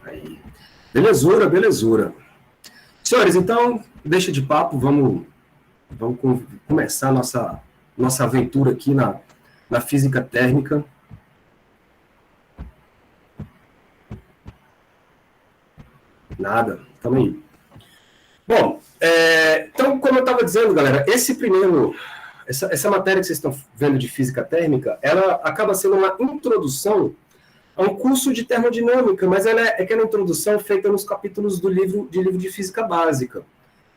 Aí. Belezura, belezura. Senhores, então, deixa de papo, vamos começar nossa aventura aqui na física térmica. Nada, tamo aí. Bom, então, como eu estava dizendo, galera, essa matéria que vocês estão vendo de física térmica, ela acaba sendo uma introdução a um curso de termodinâmica, mas ela é aquela introdução feita nos capítulos do livro de física básica,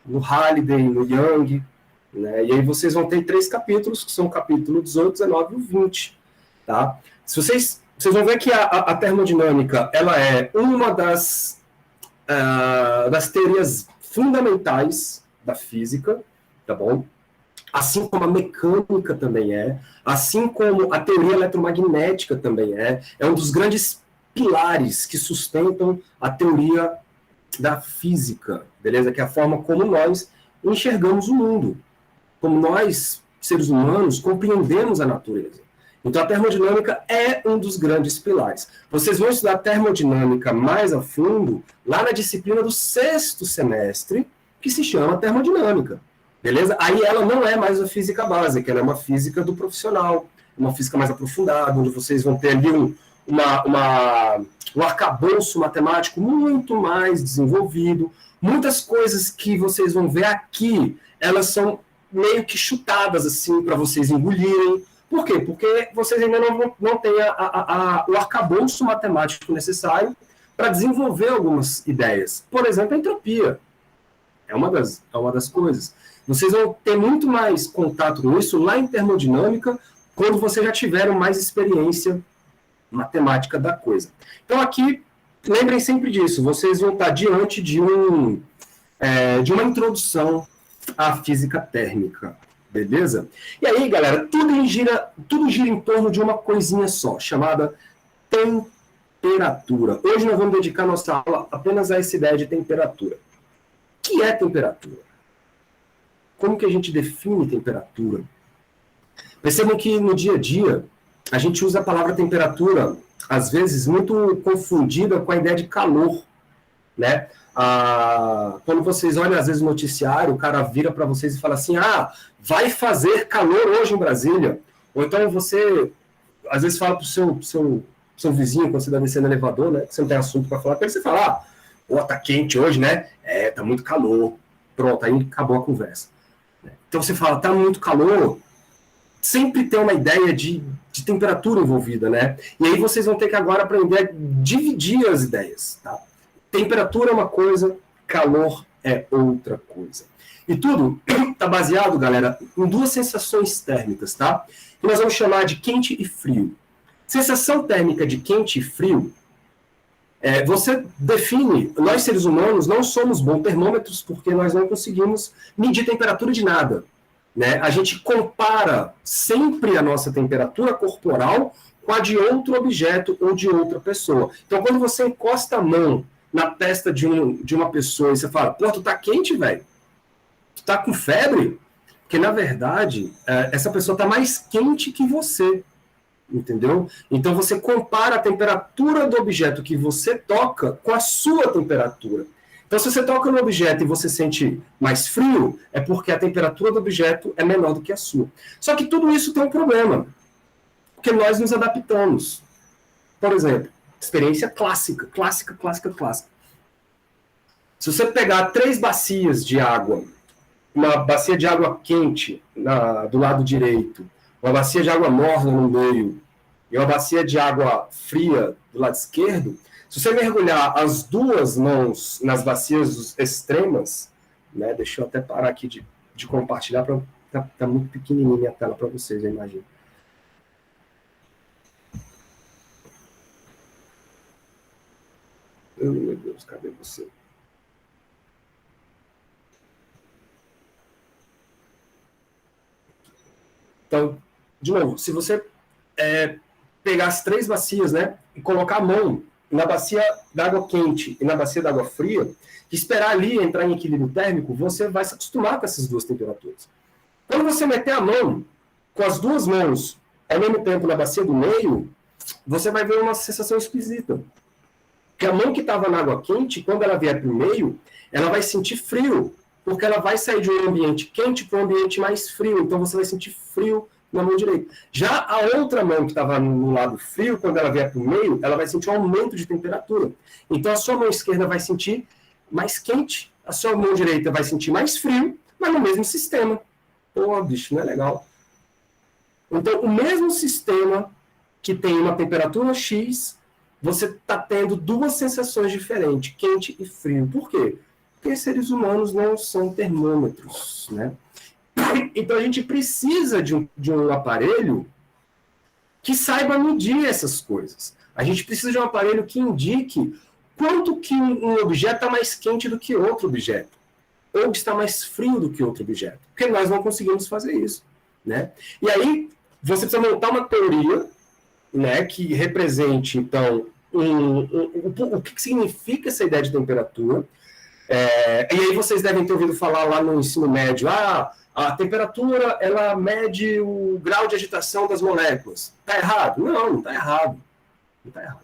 no Halliday, no Young, né? E aí vocês vão ter 3 capítulos, que são o capítulo 18, 19 e o 20. Tá? Se vocês vão ver que a termodinâmica ela é uma das teorias fundamentais da física, tá bom? Assim como a mecânica também assim como a teoria eletromagnética também é um dos grandes pilares que sustentam a teoria da física, beleza? Que é a forma como nós enxergamos o mundo, como nós, seres humanos, compreendemos a natureza. Então, a termodinâmica é um dos grandes pilares. Vocês vão estudar termodinâmica mais a fundo lá na disciplina do 6º semestre, que se chama termodinâmica. Beleza? Aí ela não é mais a física básica, ela é uma física do profissional, uma física mais aprofundada, onde vocês vão ter ali um arcabouço matemático muito mais desenvolvido. Muitas coisas que vocês vão ver aqui, elas são meio que chutadas assim para vocês engolirem. Por quê? Porque vocês ainda não têm o arcabouço matemático necessário para desenvolver algumas ideias. Por exemplo, a entropia. É uma das coisas. Vocês vão ter muito mais contato com isso lá em termodinâmica, quando vocês já tiveram mais experiência matemática da coisa. Então, aqui, lembrem sempre disso, vocês vão estar diante de uma introdução à física térmica, beleza? E aí, galera, tudo gira em torno de uma coisinha só, chamada temperatura. Hoje nós vamos dedicar nossa aula apenas a essa ideia de temperatura. O que é temperatura? Como que a gente define temperatura? Percebam que no dia a dia, a gente usa a palavra temperatura, às vezes, muito confundida com a ideia de calor, né? Quando vocês olham, às vezes, o noticiário, o cara vira para vocês e fala assim, vai fazer calor hoje em Brasília. Ou então você, às vezes, fala para o seu vizinho, quando você está descendo no elevador, né? Que você não tem assunto para falar, para ele você fala, tá quente hoje, né? Tá muito calor. Pronto, aí acabou a conversa. Então você fala, tá muito calor, sempre tem uma ideia de temperatura envolvida, né? E aí vocês vão ter que agora aprender a dividir as ideias, tá? Temperatura é uma coisa, calor é outra coisa. E tudo está baseado, galera, em 2 sensações térmicas, tá? Que nós vamos chamar de quente e frio. Sensação térmica de quente e frio, você define, nós seres humanos não somos bons termômetros porque nós não conseguimos medir temperatura de nada. Né? A gente compara sempre a nossa temperatura corporal com a de outro objeto ou de outra pessoa. Então, quando você encosta a mão na testa de uma pessoa e você fala, pô, tu tá quente, velho? Tu tá com febre? Porque, na verdade, essa pessoa tá mais quente que você. Entendeu? Então você compara a temperatura do objeto que você toca com a sua temperatura. Então, se você toca no objeto e você sente mais frio, é porque a temperatura do objeto é menor do que a sua. Só que tudo isso tem um problema, porque nós nos adaptamos. Por exemplo, experiência clássica. Se você pegar 3 bacias de água, uma bacia de água quente do lado direito, uma bacia de água morna no meio e uma bacia de água fria do lado esquerdo, se você mergulhar as 2 mãos nas bacias extremas, né, deixa eu até parar aqui de compartilhar, tá muito pequenininha a tela para vocês, eu imagino. Meu Deus, cadê você? Então, de novo, se você pegar as 3 bacias, né, e colocar a mão na bacia da água quente e na bacia da água fria, e esperar ali entrar em equilíbrio térmico, você vai se acostumar com essas 2 temperaturas. Quando você meter a mão com as 2 mãos ao mesmo tempo na bacia do meio, você vai ver uma sensação esquisita. Porque a mão que estava na água quente, quando ela vier para o meio, ela vai sentir frio, porque ela vai sair de um ambiente quente para um ambiente mais frio. Então você vai sentir frio na mão direita. Já a outra mão que estava no lado frio, quando ela vier para o meio, ela vai sentir um aumento de temperatura. Então a sua mão esquerda vai sentir mais quente, a sua mão direita vai sentir mais frio, mas no mesmo sistema. Pô, bicho, não é legal. Então, o mesmo sistema que tem uma temperatura X, você está tendo duas sensações diferentes, quente e frio. Por quê? Porque seres humanos não são termômetros, né? Então, a gente precisa de um aparelho que saiba medir essas coisas. A gente precisa de um aparelho que indique quanto que um objeto está mais quente do que outro objeto, ou está mais frio do que outro objeto. Porque nós não conseguimos fazer isso, né? E aí, você precisa montar uma teoria, né, que represente, então, o que significa essa ideia de temperatura. E aí vocês devem ter ouvido falar lá no ensino médio, a temperatura, ela mede o grau de agitação das moléculas. Está errado? Não está errado. Não está errado.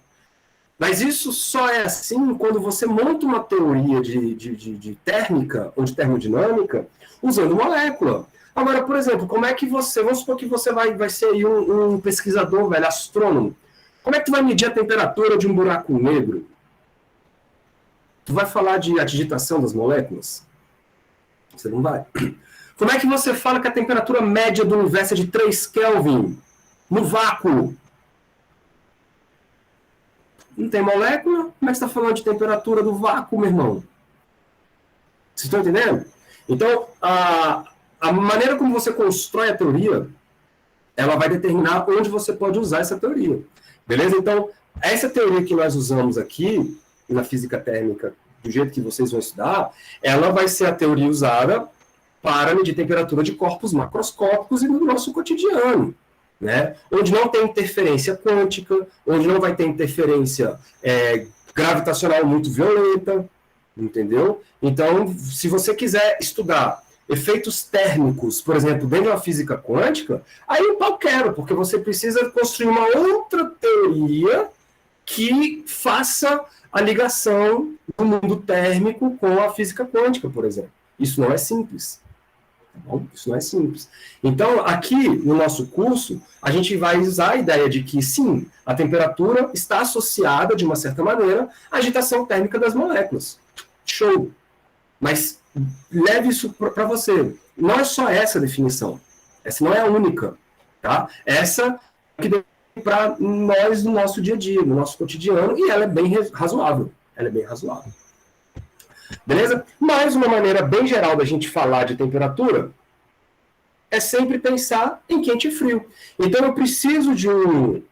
Mas isso só é assim quando você monta uma teoria de térmica ou de termodinâmica usando molécula. Agora, por exemplo, como é que você... Vamos supor que você vai ser aí um pesquisador, velho, astrônomo. Como é que tu vai medir a temperatura de um buraco negro? Tu vai falar de agitação das moléculas? Você não vai. Como é que você fala que a temperatura média do universo é de 3 Kelvin no vácuo? Não tem molécula? Como é que você está falando de temperatura do vácuo, meu irmão? Vocês estão entendendo? Então, a maneira como você constrói a teoria, ela vai determinar onde você pode usar essa teoria. Beleza? Então, essa teoria que nós usamos aqui, na física térmica, do jeito que vocês vão estudar, ela vai ser a teoria usada para medir temperatura de corpos macroscópicos e no nosso cotidiano, né? Onde não tem interferência quântica, onde não vai ter interferência gravitacional muito violenta, entendeu? Então, se você quiser estudar efeitos térmicos, por exemplo, dentro da física quântica, aí eu pau quero, porque você precisa construir uma outra teoria que faça a ligação do mundo térmico com a física quântica, por exemplo. Isso não é simples. Tá bom? Isso não é simples. Então, aqui no nosso curso, a gente vai usar a ideia de que, sim, a temperatura está associada, de uma certa maneira, à agitação térmica das moléculas. Show! Mas leve isso para você. Não é só essa definição. Essa não é a única. Tá? Essa que deu para nós no nosso dia a dia, no nosso cotidiano, e ela é bem razoável. Ela é bem razoável. Beleza? Mas uma maneira bem geral da gente falar de temperatura é sempre pensar em quente e frio. Então eu preciso de um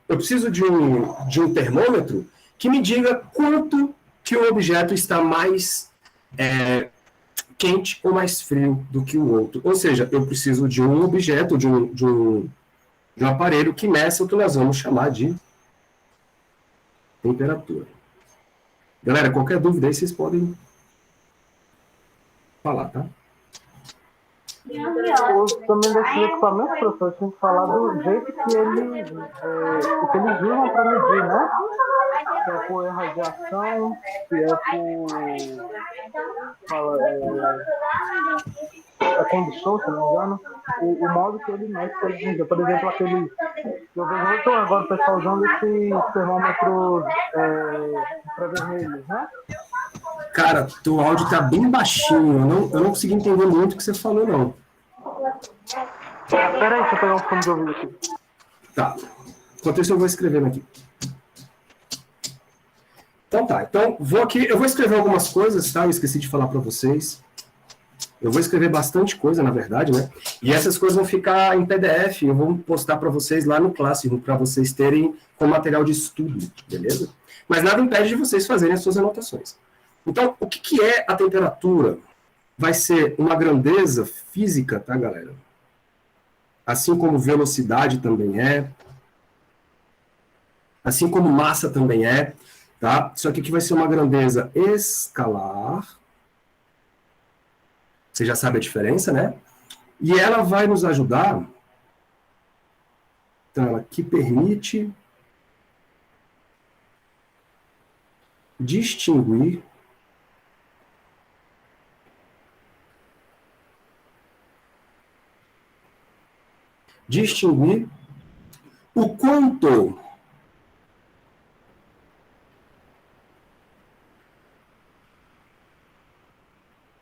termômetro que me diga quanto que o objeto está mais quente ou mais frio do que o outro. Ou seja, eu preciso de um objeto, de um aparelho que meça o que nós vamos chamar de temperatura. Galera, qualquer dúvida aí vocês podem falar, tá? Eu também desses equipamentos, professor, tinha que falar do jeito que eles usam para medir, né? Se é por radiação, se é por condução, se não me engano, o modo que ele mede para ele medir. Por exemplo, eu vejo muito agora o pessoal usando esses termômetros infravermelhos, né? Cara, teu áudio tá bem baixinho. Eu não consegui entender muito o que você falou, não. Peraí, deixa eu pegar um fone de ouvido aqui. Tá. Enquanto isso, eu vou escrevendo aqui. Então tá. Então, eu vou escrever algumas coisas, tá? Eu esqueci de falar para vocês. Eu vou escrever bastante coisa, na verdade, né? E essas coisas vão ficar em PDF. Eu vou postar para vocês lá no Classroom, para vocês terem como material de estudo, beleza? Mas nada impede de vocês fazerem as suas anotações. Então, o que é a temperatura? Vai ser uma grandeza física, tá, galera? Assim como velocidade também é. Assim como massa também é, tá? Só que aqui vai ser uma grandeza escalar. Você já sabe a diferença, né? E ela vai nos ajudar. Então, ela que permite distinguir o quanto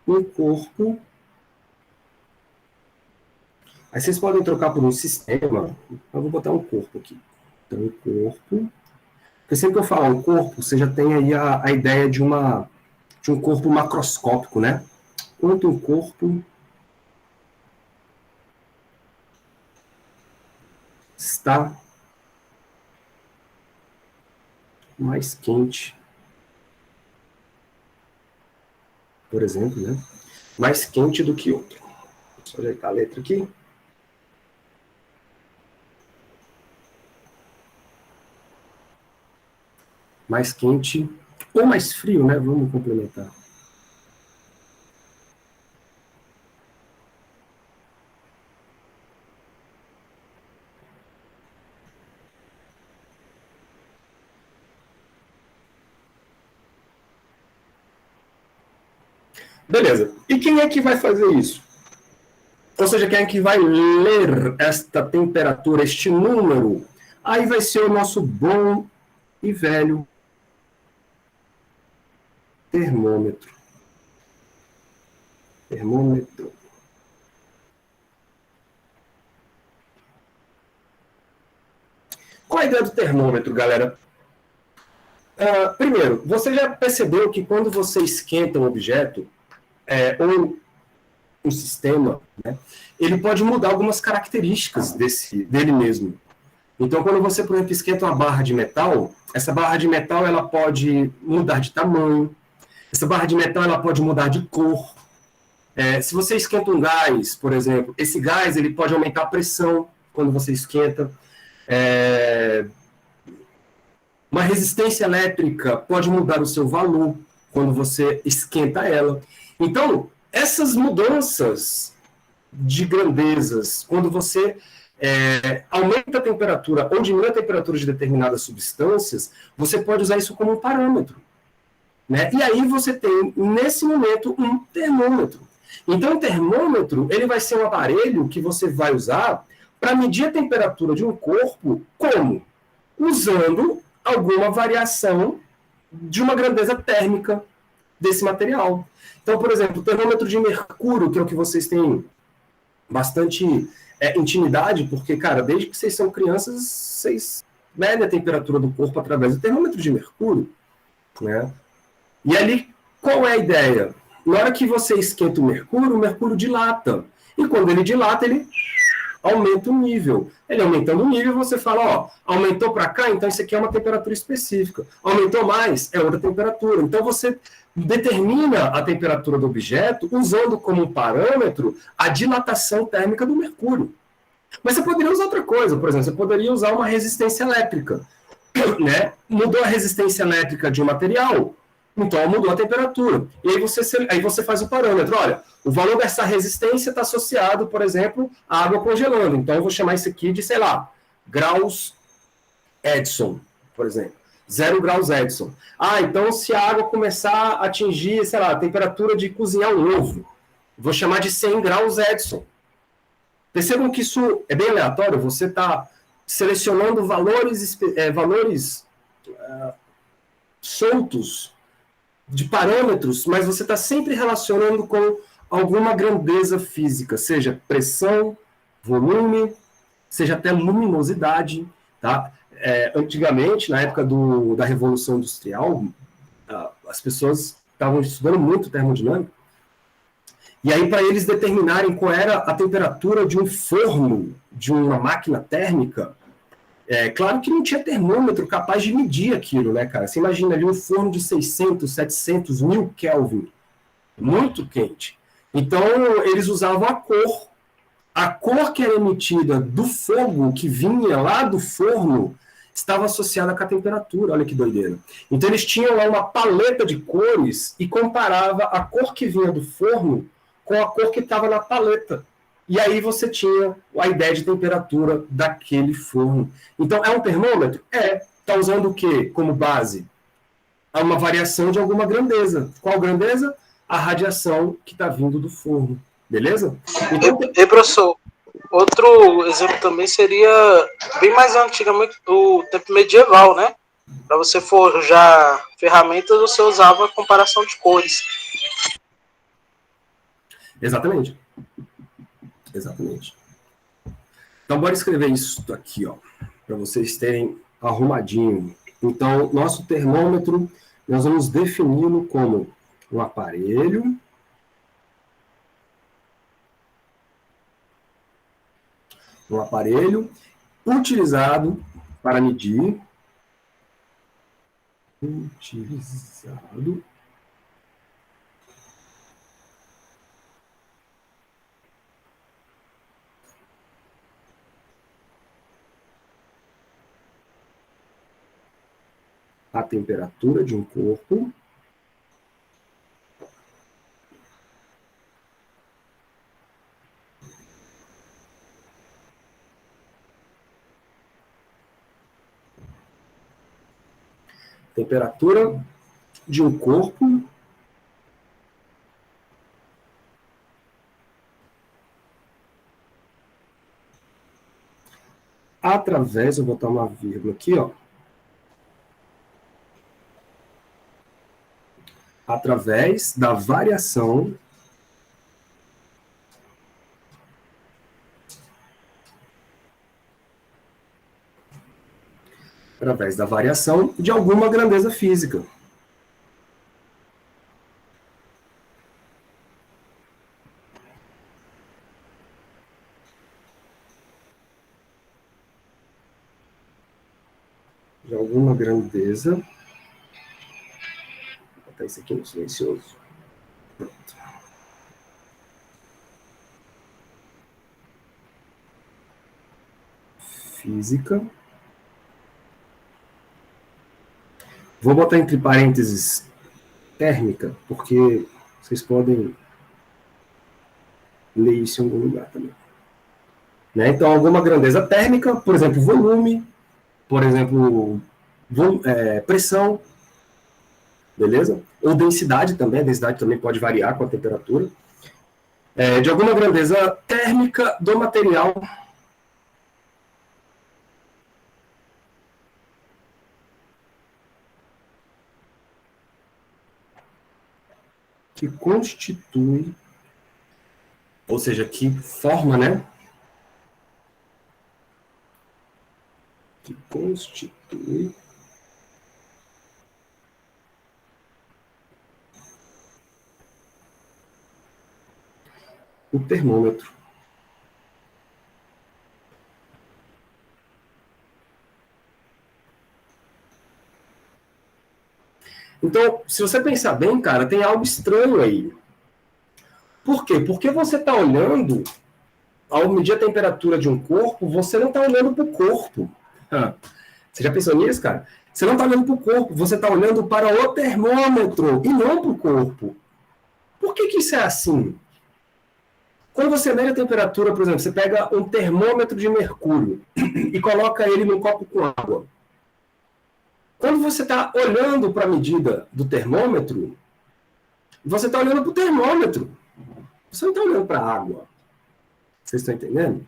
o corpo. Aí vocês podem trocar por um sistema. Eu vou botar um corpo aqui. Então, o corpo. Porque sempre que eu falar um corpo, você já tem aí a ideia de um corpo macroscópico, né? Quanto o corpo está mais quente, por exemplo, né? Mais quente do que outro. Deixa eu ajeitar a letra aqui. Mais quente ou mais frio, né? Vamos complementar. Beleza. E quem é que vai fazer isso? Ou seja, quem é que vai ler esta temperatura, este número? Aí vai ser o nosso bom e velho termômetro. Termômetro. Qual a ideia do termômetro, galera? Primeiro, você já percebeu que quando você esquenta um objeto, ou um sistema, né, ele pode mudar algumas características dele mesmo. Então, quando você, por exemplo, esquenta uma barra de metal, essa barra de metal ela pode mudar de tamanho, essa barra de metal ela pode mudar de cor. Se você esquenta um gás, por exemplo, esse gás ele pode aumentar a pressão quando você esquenta. Uma resistência elétrica pode mudar o seu valor quando você esquenta ela. Então, essas mudanças de grandezas, quando você aumenta a temperatura ou diminui a temperatura de determinadas substâncias, você pode usar isso como um parâmetro. Né? E aí você tem, nesse momento, um termômetro. Então, o termômetro ele vai ser um aparelho que você vai usar para medir a temperatura de um corpo como? Usando alguma variação de uma grandeza térmica desse material. Então, por exemplo, o termômetro de mercúrio, que é o que vocês têm bastante intimidade, porque, cara, desde que vocês são crianças, vocês medem a temperatura do corpo através do termômetro de mercúrio. Né? E ali, qual é a ideia? Na hora que você esquenta o mercúrio dilata. E quando ele dilata, ele aumenta o nível. Ele aumentando o nível, você fala, ó, aumentou para cá, então isso aqui é uma temperatura específica. Aumentou mais, é outra temperatura. Então você determina a temperatura do objeto usando como parâmetro a dilatação térmica do mercúrio. Mas você poderia usar outra coisa, por exemplo, você poderia usar uma resistência elétrica. Né? Mudou a resistência elétrica de um material, então mudou a temperatura. E aí você faz o parâmetro. Olha, o valor dessa resistência está associado, por exemplo, à água congelando. Então eu vou chamar isso aqui de, sei lá, graus Edson, por exemplo. 0 graus Edson. Então se a água começar a atingir, sei lá, a temperatura de cozinhar um ovo, vou chamar de 100 graus Edson. Percebam que isso é bem aleatório, você está selecionando valores soltos de parâmetros, mas você está sempre relacionando com alguma grandeza física, seja pressão, volume, seja até luminosidade. Tá? Antigamente, na época da Revolução Industrial, as pessoas estavam estudando muito termodinâmica, e aí para eles determinarem qual era a temperatura de um forno, de uma máquina térmica, claro que não tinha termômetro capaz de medir aquilo, né, cara? Você imagina ali um forno de 600, 700, 1000 Kelvin, muito quente. Então, eles usavam a cor. A cor que era emitida do fogo que vinha lá do forno estava associada com a temperatura, olha que doideira. Então, eles tinham lá uma paleta de cores e comparava a cor que vinha do forno com a cor que estava na paleta. E aí você tinha a ideia de temperatura daquele forno. Então, é um termômetro? Está usando o quê como base? há uma variação de alguma grandeza. Qual grandeza? A radiação que está vindo do forno. Beleza? Então, e professor, outro exemplo também seria bem mais antigamente, o tempo medieval, né? Para você forjar ferramentas, você usava comparação de cores. Exatamente. Exatamente. Então, bora escrever isso aqui, ó, para vocês terem arrumadinho. Então, nosso termômetro, nós vamos defini-lo como um aparelho utilizado para medir a temperatura de um corpo através, eu vou botar uma vírgula aqui, ó, através da variação de alguma grandeza física. De alguma grandeza. Vou botar isso aqui no silencioso. Pronto. Física. Vou botar entre parênteses térmica, porque vocês podem ler isso em algum lugar também. Né? Então, alguma grandeza térmica, por exemplo, volume, por exemplo, pressão, beleza? Ou densidade também, a densidade também pode variar com a temperatura. De alguma grandeza térmica do material que constitui, ou seja, que forma, né? Que constitui o termômetro. Então, se você pensar bem, cara, tem algo estranho aí. Por quê? Porque você está olhando, ao medir a temperatura de um corpo, você não está olhando para o corpo. Você já pensou nisso, cara? Você não está olhando para o corpo, você está olhando para o termômetro e não para o corpo. Por que isso é assim? Quando você mede a temperatura, por exemplo, você pega um termômetro de mercúrio e coloca ele num copo com água. Quando você está olhando para a medida do termômetro, você está olhando para o termômetro. Você não está olhando para a água. Vocês estão entendendo?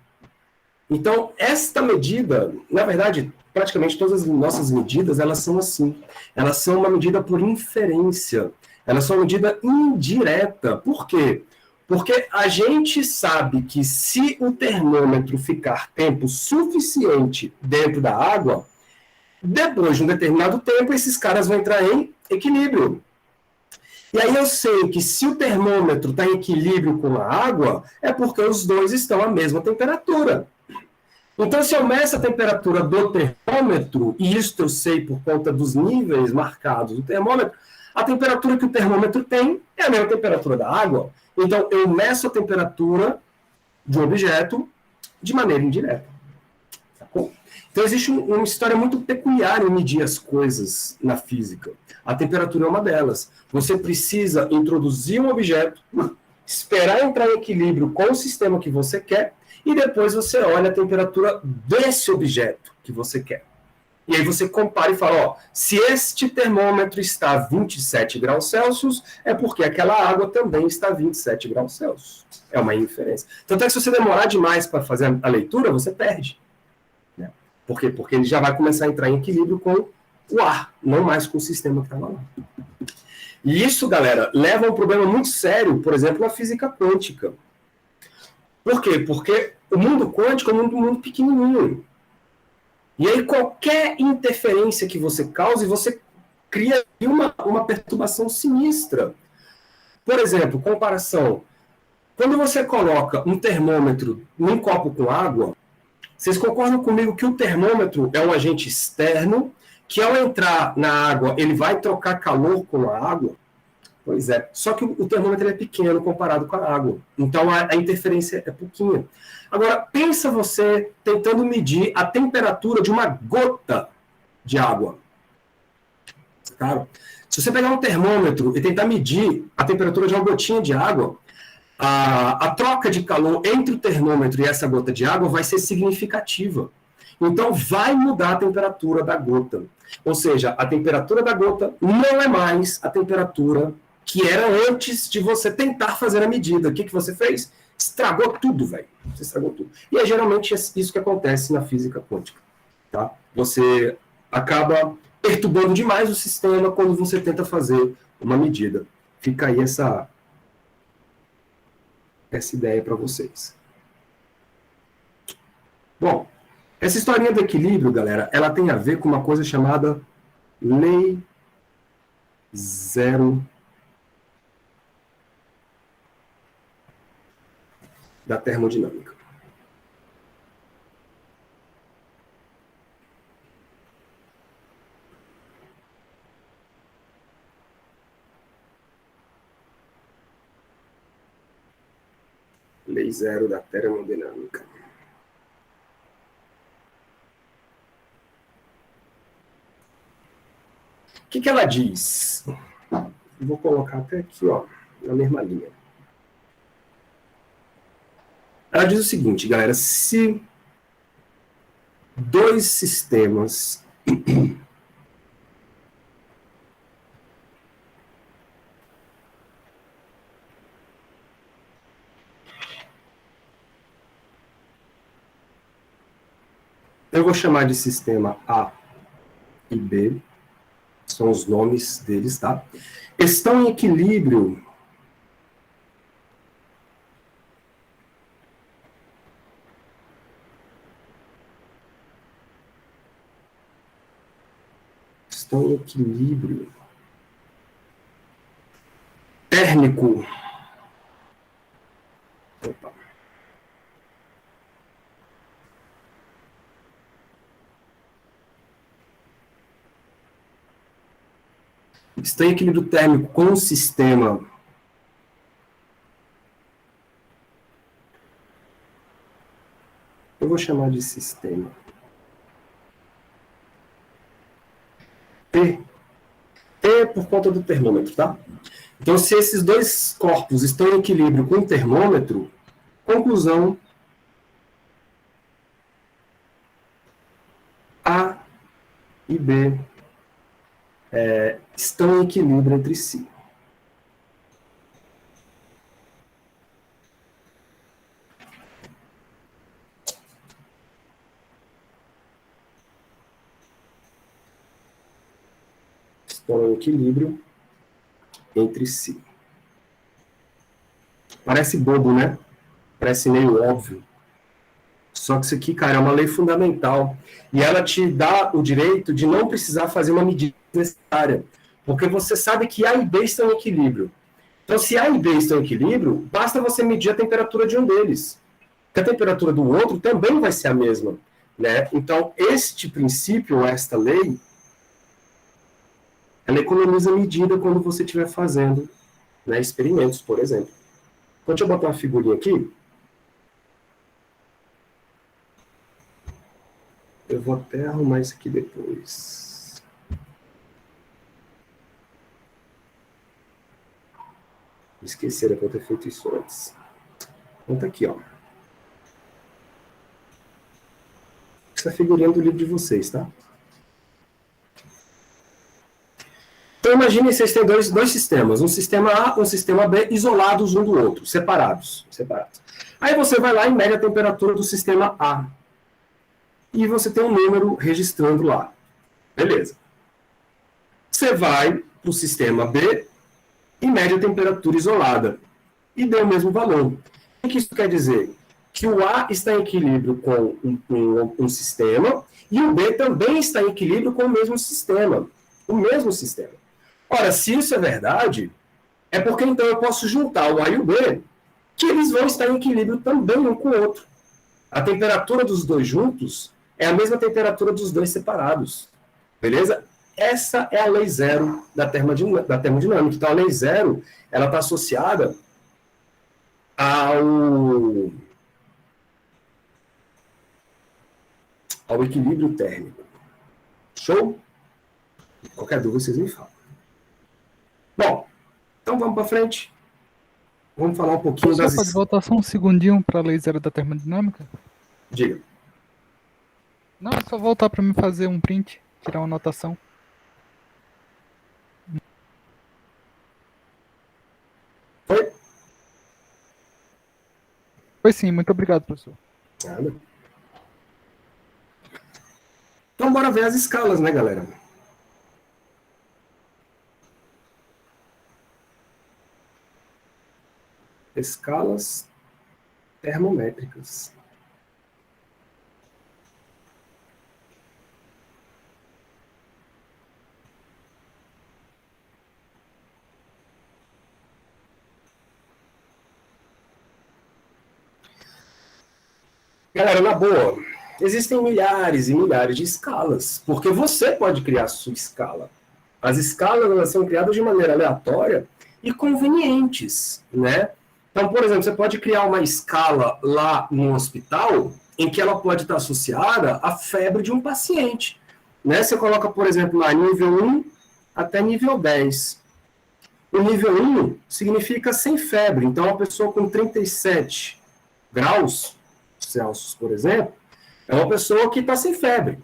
Então, esta medida, na verdade, praticamente todas as nossas medidas, elas são assim. Elas são uma medida por inferência. Elas são uma medida indireta. Por quê? Porque a gente sabe que se o termômetro ficar tempo suficiente dentro da água, depois de um determinado tempo, esses caras vão entrar em equilíbrio. E aí eu sei que se o termômetro está em equilíbrio com a água, é porque os dois estão à mesma temperatura. Então, se eu meço a temperatura do termômetro, e isso eu sei por conta dos níveis marcados do termômetro, a temperatura que o termômetro tem é a mesma temperatura da água. Então, eu meço a temperatura de um objeto de maneira indireta. Sacou? Então, existe uma história muito peculiar em medir as coisas na física. A temperatura é uma delas. Você precisa introduzir um objeto, esperar entrar em equilíbrio com o sistema que você quer, e depois você olha a temperatura desse objeto que você quer. E aí você compara e fala, ó, se este termômetro está a 27 graus Celsius, é porque aquela água também está a 27 graus Celsius. É uma inferência. Tanto é que se você demorar demais para fazer a leitura, você perde. Né? Por quê? Porque ele já vai começar a entrar em equilíbrio com o ar, não mais com o sistema que estava lá. E isso, galera, leva a um problema muito sério, por exemplo, na física quântica. Por quê? Porque o mundo quântico é um mundo pequenininho. E aí qualquer interferência que você cause, você cria uma perturbação sinistra. Por exemplo, comparação. Quando você coloca um termômetro num copo com água, vocês concordam comigo que o termômetro é um agente externo, que ao entrar na água, ele vai trocar calor com a água? Pois é. Só que o termômetro é pequeno comparado com a água. Então a interferência é pouquinha. Agora, pensa você tentando medir a temperatura de uma gota de água. Claro. Se você pegar um termômetro e tentar medir a temperatura de uma gotinha de água, a troca de calor entre o termômetro e essa gota de água vai ser significativa. Então, vai mudar a temperatura da gota. Ou seja, a temperatura da gota não é mais a temperatura que era antes de você tentar fazer a medida. O que você fez? Estragou tudo, velho. Você estragou tudo. E é geralmente isso que acontece na física quântica. Tá? Você acaba perturbando demais o sistema quando você tenta fazer uma medida. Fica aí essa ideia para vocês. Bom, essa historinha do equilíbrio, galera, ela tem a ver com uma coisa chamada Lei Zero da termodinâmica. Lei Zero da termodinâmica. O que ela diz? Vou colocar até aqui, ó, na mesma linha. Ela diz o seguinte, galera, se dois sistemas eu vou chamar de sistema A e B, são os nomes deles, tá? Estão em equilíbrio térmico. Opa. Está em equilíbrio térmico com o sistema eu vou chamar de sistema T. T é por conta do termômetro, tá? Então, se esses dois corpos estão em equilíbrio com o termômetro, conclusão, A e B estão em equilíbrio entre si. Estão em equilíbrio entre si. Parece bobo, né? Parece meio óbvio. Só que isso aqui, cara, é uma lei fundamental. E ela te dá o direito de não precisar fazer uma medida necessária. Porque você sabe que A e B estão em equilíbrio. Então, se A e B estão em equilíbrio, basta você medir a temperatura de um deles. Porque a temperatura do outro também vai ser a mesma. Né? Então, este princípio, esta lei, ela economiza medida quando você estiver fazendo, né, experimentos, por exemplo. Então, deixa eu botar uma figurinha aqui. Eu vou até arrumar isso aqui depois. Esqueci, era para eu ter feito isso antes. Então tá aqui, ó. Essa figurinha do livro de vocês, tá? imaginem que vocês têm dois sistemas, um sistema A e um sistema B, isolados um do outro, separados. Aí você vai lá e mede a temperatura do sistema A. E você tem um número registrando lá. Beleza. Você vai para o sistema B e mede a temperatura isolada. E deu o mesmo valor. O que isso quer dizer? Que o A está em equilíbrio com um sistema e o B também está em equilíbrio com o mesmo sistema. O mesmo sistema. Ora, se isso é verdade, é porque então eu posso juntar o A e o B, que eles vão estar em equilíbrio também um com o outro. A temperatura dos dois juntos é a mesma temperatura dos dois separados. Beleza? Essa é a lei zero da termodinâmica. Então, a lei zero ela está associada ao equilíbrio térmico. Show? Qualquer dúvida, vocês me falam. Bom, então vamos para frente. Vamos falar um pouquinho das... Pode voltar só um segundinho para a lei zero da termodinâmica? Diga. Não, é só voltar para me fazer um print, tirar uma anotação. Foi? Foi sim, muito obrigado, professor. Nada. Então, bora ver as escalas, né, galera? Escalas termométricas. Galera, na boa, existem milhares e milhares de escalas, porque você pode criar a sua escala. As escalas elas são criadas de maneira aleatória e convenientes, né? Então, por exemplo, você pode criar uma escala lá no hospital em que ela pode estar associada à febre de um paciente, né? Você coloca, por exemplo, lá nível 1 até nível 10. O nível 1 significa sem febre, então uma pessoa com 37 graus Celsius, por exemplo, é uma pessoa que está sem febre.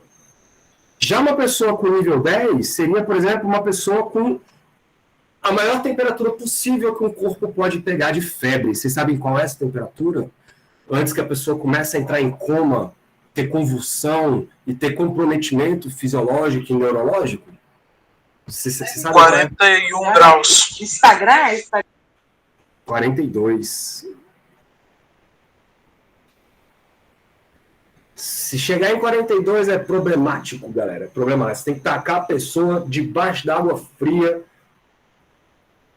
Já uma pessoa com nível 10 seria, por exemplo, uma pessoa com a maior temperatura possível que um corpo pode pegar de febre. Vocês sabem qual é essa temperatura? Antes que a pessoa comece a entrar em coma, ter convulsão e ter comprometimento fisiológico e neurológico? Você sabe 41 graus. Instagram? 42. Se chegar em 42 é problemático, galera. É problemático. Você tem que tacar a pessoa debaixo da água fria.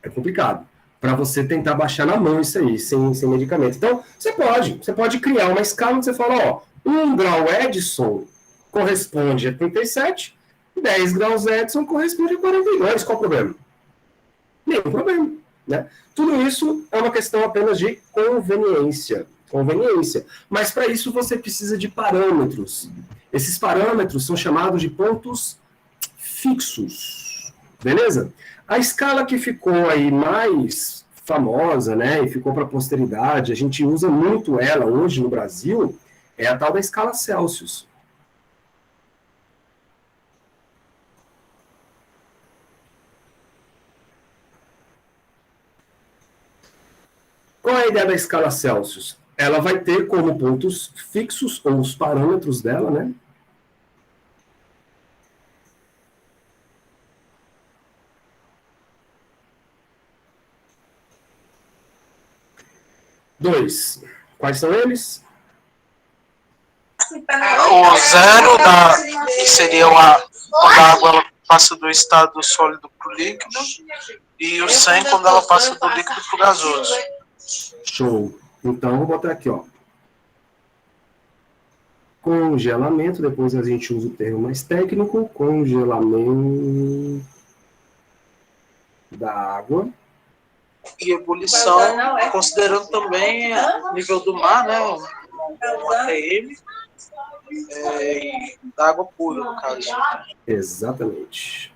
É complicado. Para você tentar baixar na mão isso aí, sem medicamento. Então, você pode criar uma escala onde você fala, ó, 1 grau Edson corresponde a 37, 10 graus Edson corresponde a 42. Qual o problema? Nenhum problema, né? Tudo isso é uma questão apenas de conveniência. Mas para isso você precisa de parâmetros. Esses parâmetros são chamados de pontos fixos. Beleza? A escala que ficou aí mais famosa, né, e ficou para a posteridade, a gente usa muito ela hoje no Brasil, é a tal da escala Celsius. Qual é a ideia da escala Celsius? Ela vai ter como pontos fixos, ou os parâmetros dela, né? Dois. Quais são eles? O zero, que seria quando a água ela passa do estado sólido para o líquido, e o 100 quando ela passa do líquido para o gasoso. Show. Então, vou botar aqui, ó. Congelamento, depois a gente usa o termo mais técnico, congelamento da água. E ebulição, considerando também o nível do mar, né, um ATM, da água pura, no caso. Exatamente.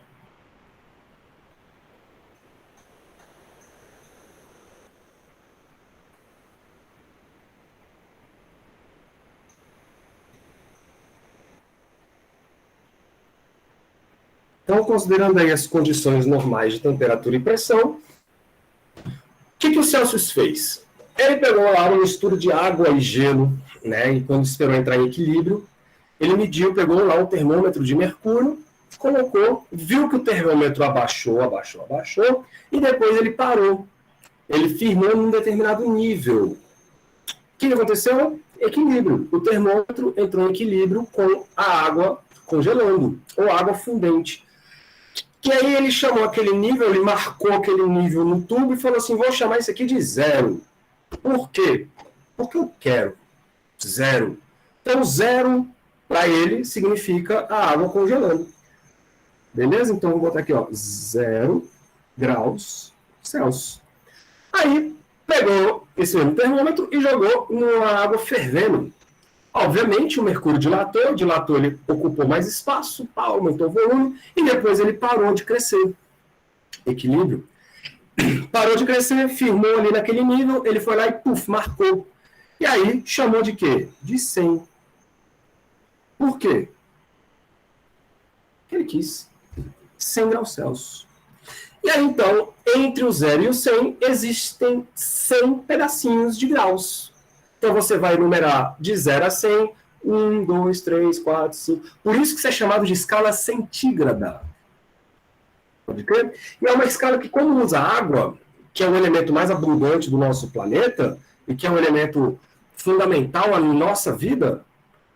Então, considerando aí as condições normais de temperatura e pressão, o que o Celsius fez? Ele pegou lá um estudo de água e gelo, né, e quando esperou entrar em equilíbrio, ele mediu, pegou lá um termômetro de mercúrio, colocou, viu que o termômetro abaixou, e depois ele parou. Ele firmou num determinado nível. O que aconteceu? Equilíbrio. O termômetro entrou em equilíbrio com a água congelando, ou água fundente. Que aí ele chamou aquele nível, ele marcou aquele nível no tubo e falou assim, vou chamar isso aqui de 0. Por quê? Porque eu quero. 0. Então, 0, para ele, significa a água congelando. Beleza? Então, vou botar aqui, ó, 0 graus Celsius. Aí, pegou esse mesmo termômetro e jogou numa água fervendo. Obviamente, o mercúrio dilatou, ele ocupou mais espaço, aumentou o volume, e depois ele parou de crescer. Equilíbrio. Parou de crescer, firmou ali naquele nível, ele foi lá e, puf, marcou. E aí, chamou de quê? De 100. Por quê? Porque ele quis. 100 graus Celsius. E aí, então, entre o 0 e o 100, existem 100 pedacinhos de graus. Então, você vai numerar de 0 a 100, 1, 2, 3, 4, 5. Por isso que isso é chamado de escala centígrada. Pode crer? E é uma escala que, como usa água, que é o elemento mais abundante do nosso planeta, e que é um elemento fundamental à nossa vida,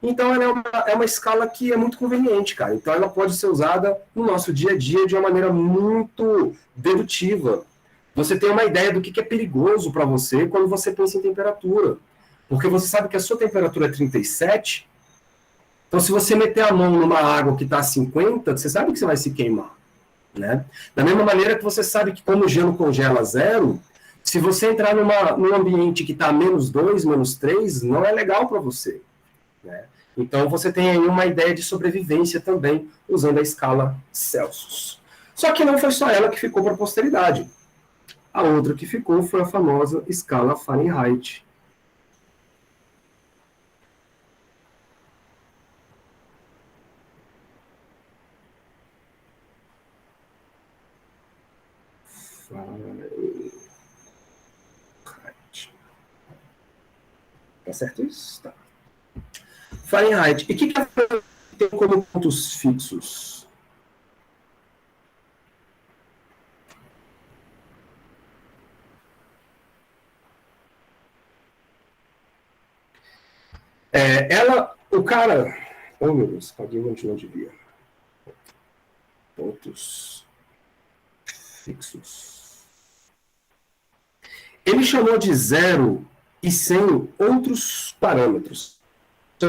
então ela é uma escala que é muito conveniente, cara. Então ela pode ser usada no nosso dia a dia de uma maneira muito dedutiva. Você tem uma ideia do que é perigoso para você quando você pensa em temperatura. Porque você sabe que a sua temperatura é 37, então se você meter a mão numa água que está a 50, você sabe que você vai se queimar. Né? Da mesma maneira que você sabe que como o gelo congela a 0, se você entrar num ambiente que está a -2, -3, não é legal para você. Né? Então você tem aí uma ideia de sobrevivência também, usando a escala Celsius. Só que não foi só ela que ficou para a posteridade. A outra que ficou foi a famosa escala Fahrenheit. Tá certo isso? Tá. Fahrenheit. E o que ela tem como pontos fixos? O cara... Oh, meu Deus, paguei onde não devia. Pontos fixos. Ele chamou de 0 e 100 outros parâmetros. Se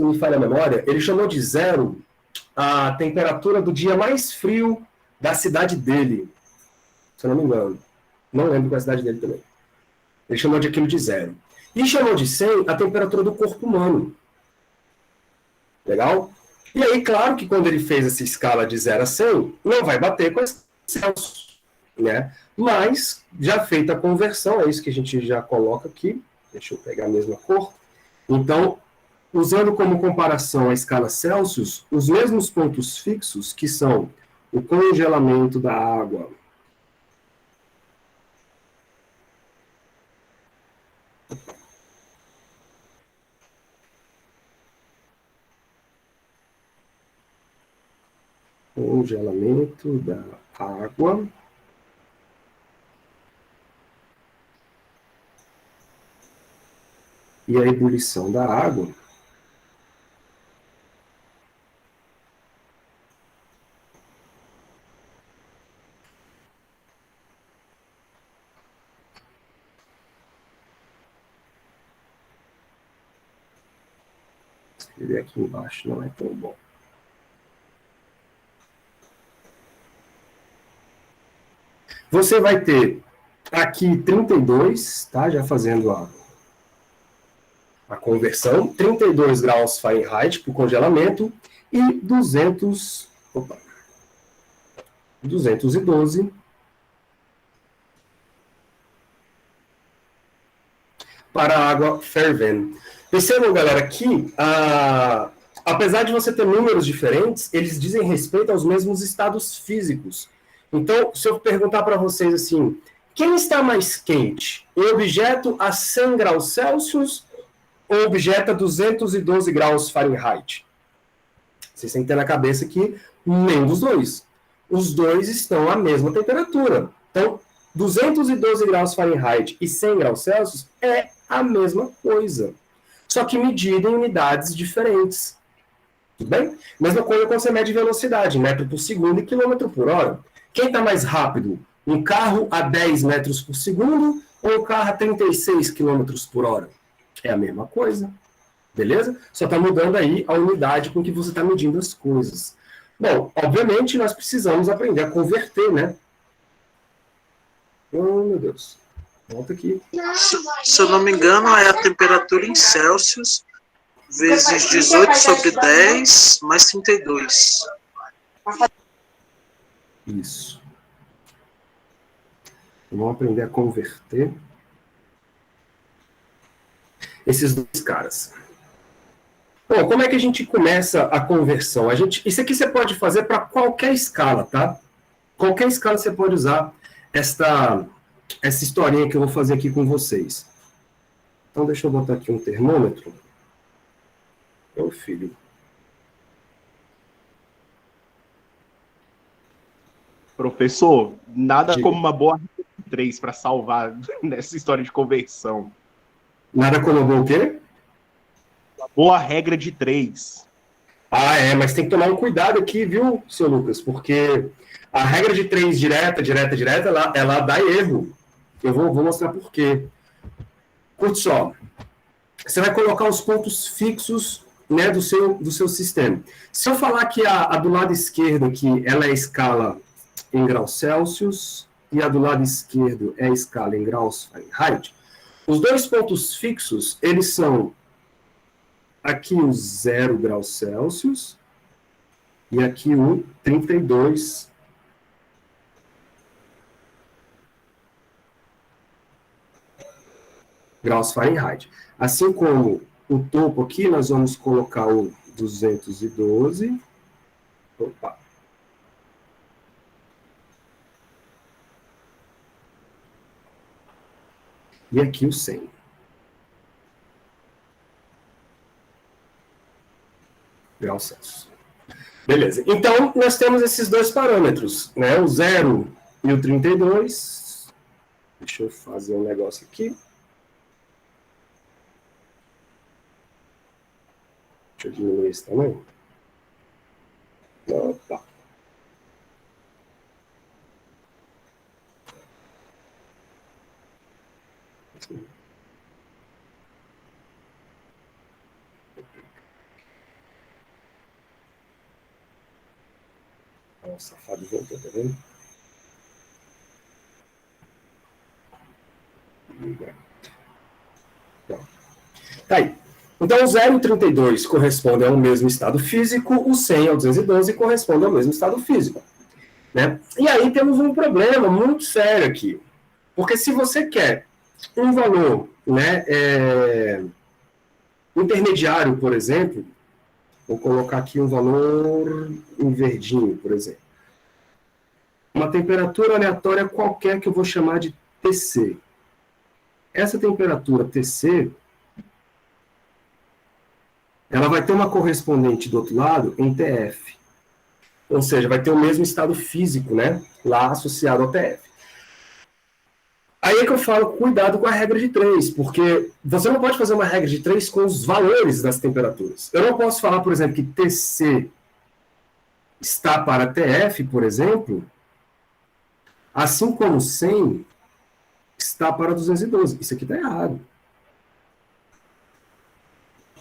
não me falha a memória, ele chamou de 0 a temperatura do dia mais frio da cidade dele. Se eu não me engano. Não lembro qual é a cidade dele também. Ele chamou de aquilo de 0. E chamou de 100 a temperatura do corpo humano. Legal? E aí, claro que quando ele fez essa escala de 0 a 100, não vai bater com esse Celsius, né? Mas, já feita a conversão, é isso que a gente já coloca aqui. Deixa eu pegar a mesma cor. Então, usando como comparação a escala Celsius, os mesmos pontos fixos, que são o congelamento da água, e a ebulição da água, escrever aqui embaixo não é tão bom. Você vai ter aqui 32, tá? Já fazendo a conversão, 32 graus Fahrenheit para o congelamento e 212 para a água fervendo. Percebam, galera, que apesar de você ter números diferentes, eles dizem respeito aos mesmos estados físicos. Então, se eu perguntar para vocês assim, quem está mais quente? O objeto a 100 graus Celsius ou o objeto a 212 graus Fahrenheit? Vocês têm que ter na cabeça que nem dos dois. Os dois estão à mesma temperatura. Então, 212 graus Fahrenheit e 100 graus Celsius é a mesma coisa. Só que medida em unidades diferentes. Tudo bem? Mesma coisa quando você mede velocidade, metro por segundo e quilômetro por hora. Quem está mais rápido? Um carro a 10 metros por segundo ou um carro a 36 quilômetros por hora? É a mesma coisa. Beleza? Só está mudando aí a unidade com que você está medindo as coisas. Bom, obviamente nós precisamos aprender a converter, né? Oh, meu Deus. Volta aqui. Se eu não me engano, é a temperatura em Celsius vezes 18 sobre 10 mais 32. Isso. Vamos aprender a converter esses dois caras. Bom, como é que a gente começa a conversão? Isso aqui você pode fazer para qualquer escala, tá? Qualquer escala você pode usar essa historinha que eu vou fazer aqui com vocês. Então, deixa eu botar aqui um termômetro. Ô, filho. Professor, nada como uma boa 3 para salvar nessa história de conversão. Nada como uma boa o quê? Uma boa regra de 3. Ah, mas tem que tomar um cuidado aqui, viu, seu Lucas? Porque a regra de 3 direta, ela dá erro. Eu vou mostrar por quê. Curte só. Você vai colocar os pontos fixos, né, do seu sistema. Se eu falar que a do lado esquerdo aqui, ela é a escala em graus Celsius e a do lado esquerdo é a escala em graus Fahrenheit, os dois pontos fixos, eles são aqui o 0 graus Celsius e aqui o 32 graus Fahrenheit. Assim como o topo aqui, nós vamos colocar o 212. Opa. E aqui o 100. Graus Celsius. Beleza. Então, nós temos esses dois parâmetros, né? O 0 e o 32. Deixa eu fazer um negócio aqui. Deixa eu diminuir esse tamanho. Opa. O safado voltou, tá vendo? Tá aí. Então, o 0 e o 32 correspondem ao mesmo estado físico, o 100 ao 212 corresponde ao mesmo estado físico. Né? E aí temos um problema muito sério aqui. Porque se você quer um valor, né, intermediário, por exemplo, vou colocar aqui um valor em verdinho, por exemplo. Uma temperatura aleatória qualquer que eu vou chamar de TC. Essa temperatura TC, ela vai ter uma correspondente do outro lado em TF. Ou seja, vai ter o mesmo estado físico, né, lá associado ao TF. Aí é que eu falo, cuidado com a regra de 3, porque você não pode fazer uma regra de 3 com os valores das temperaturas. Eu não posso falar, por exemplo, que TC está para TF, por exemplo, assim como 100 está para 212. Isso aqui está errado.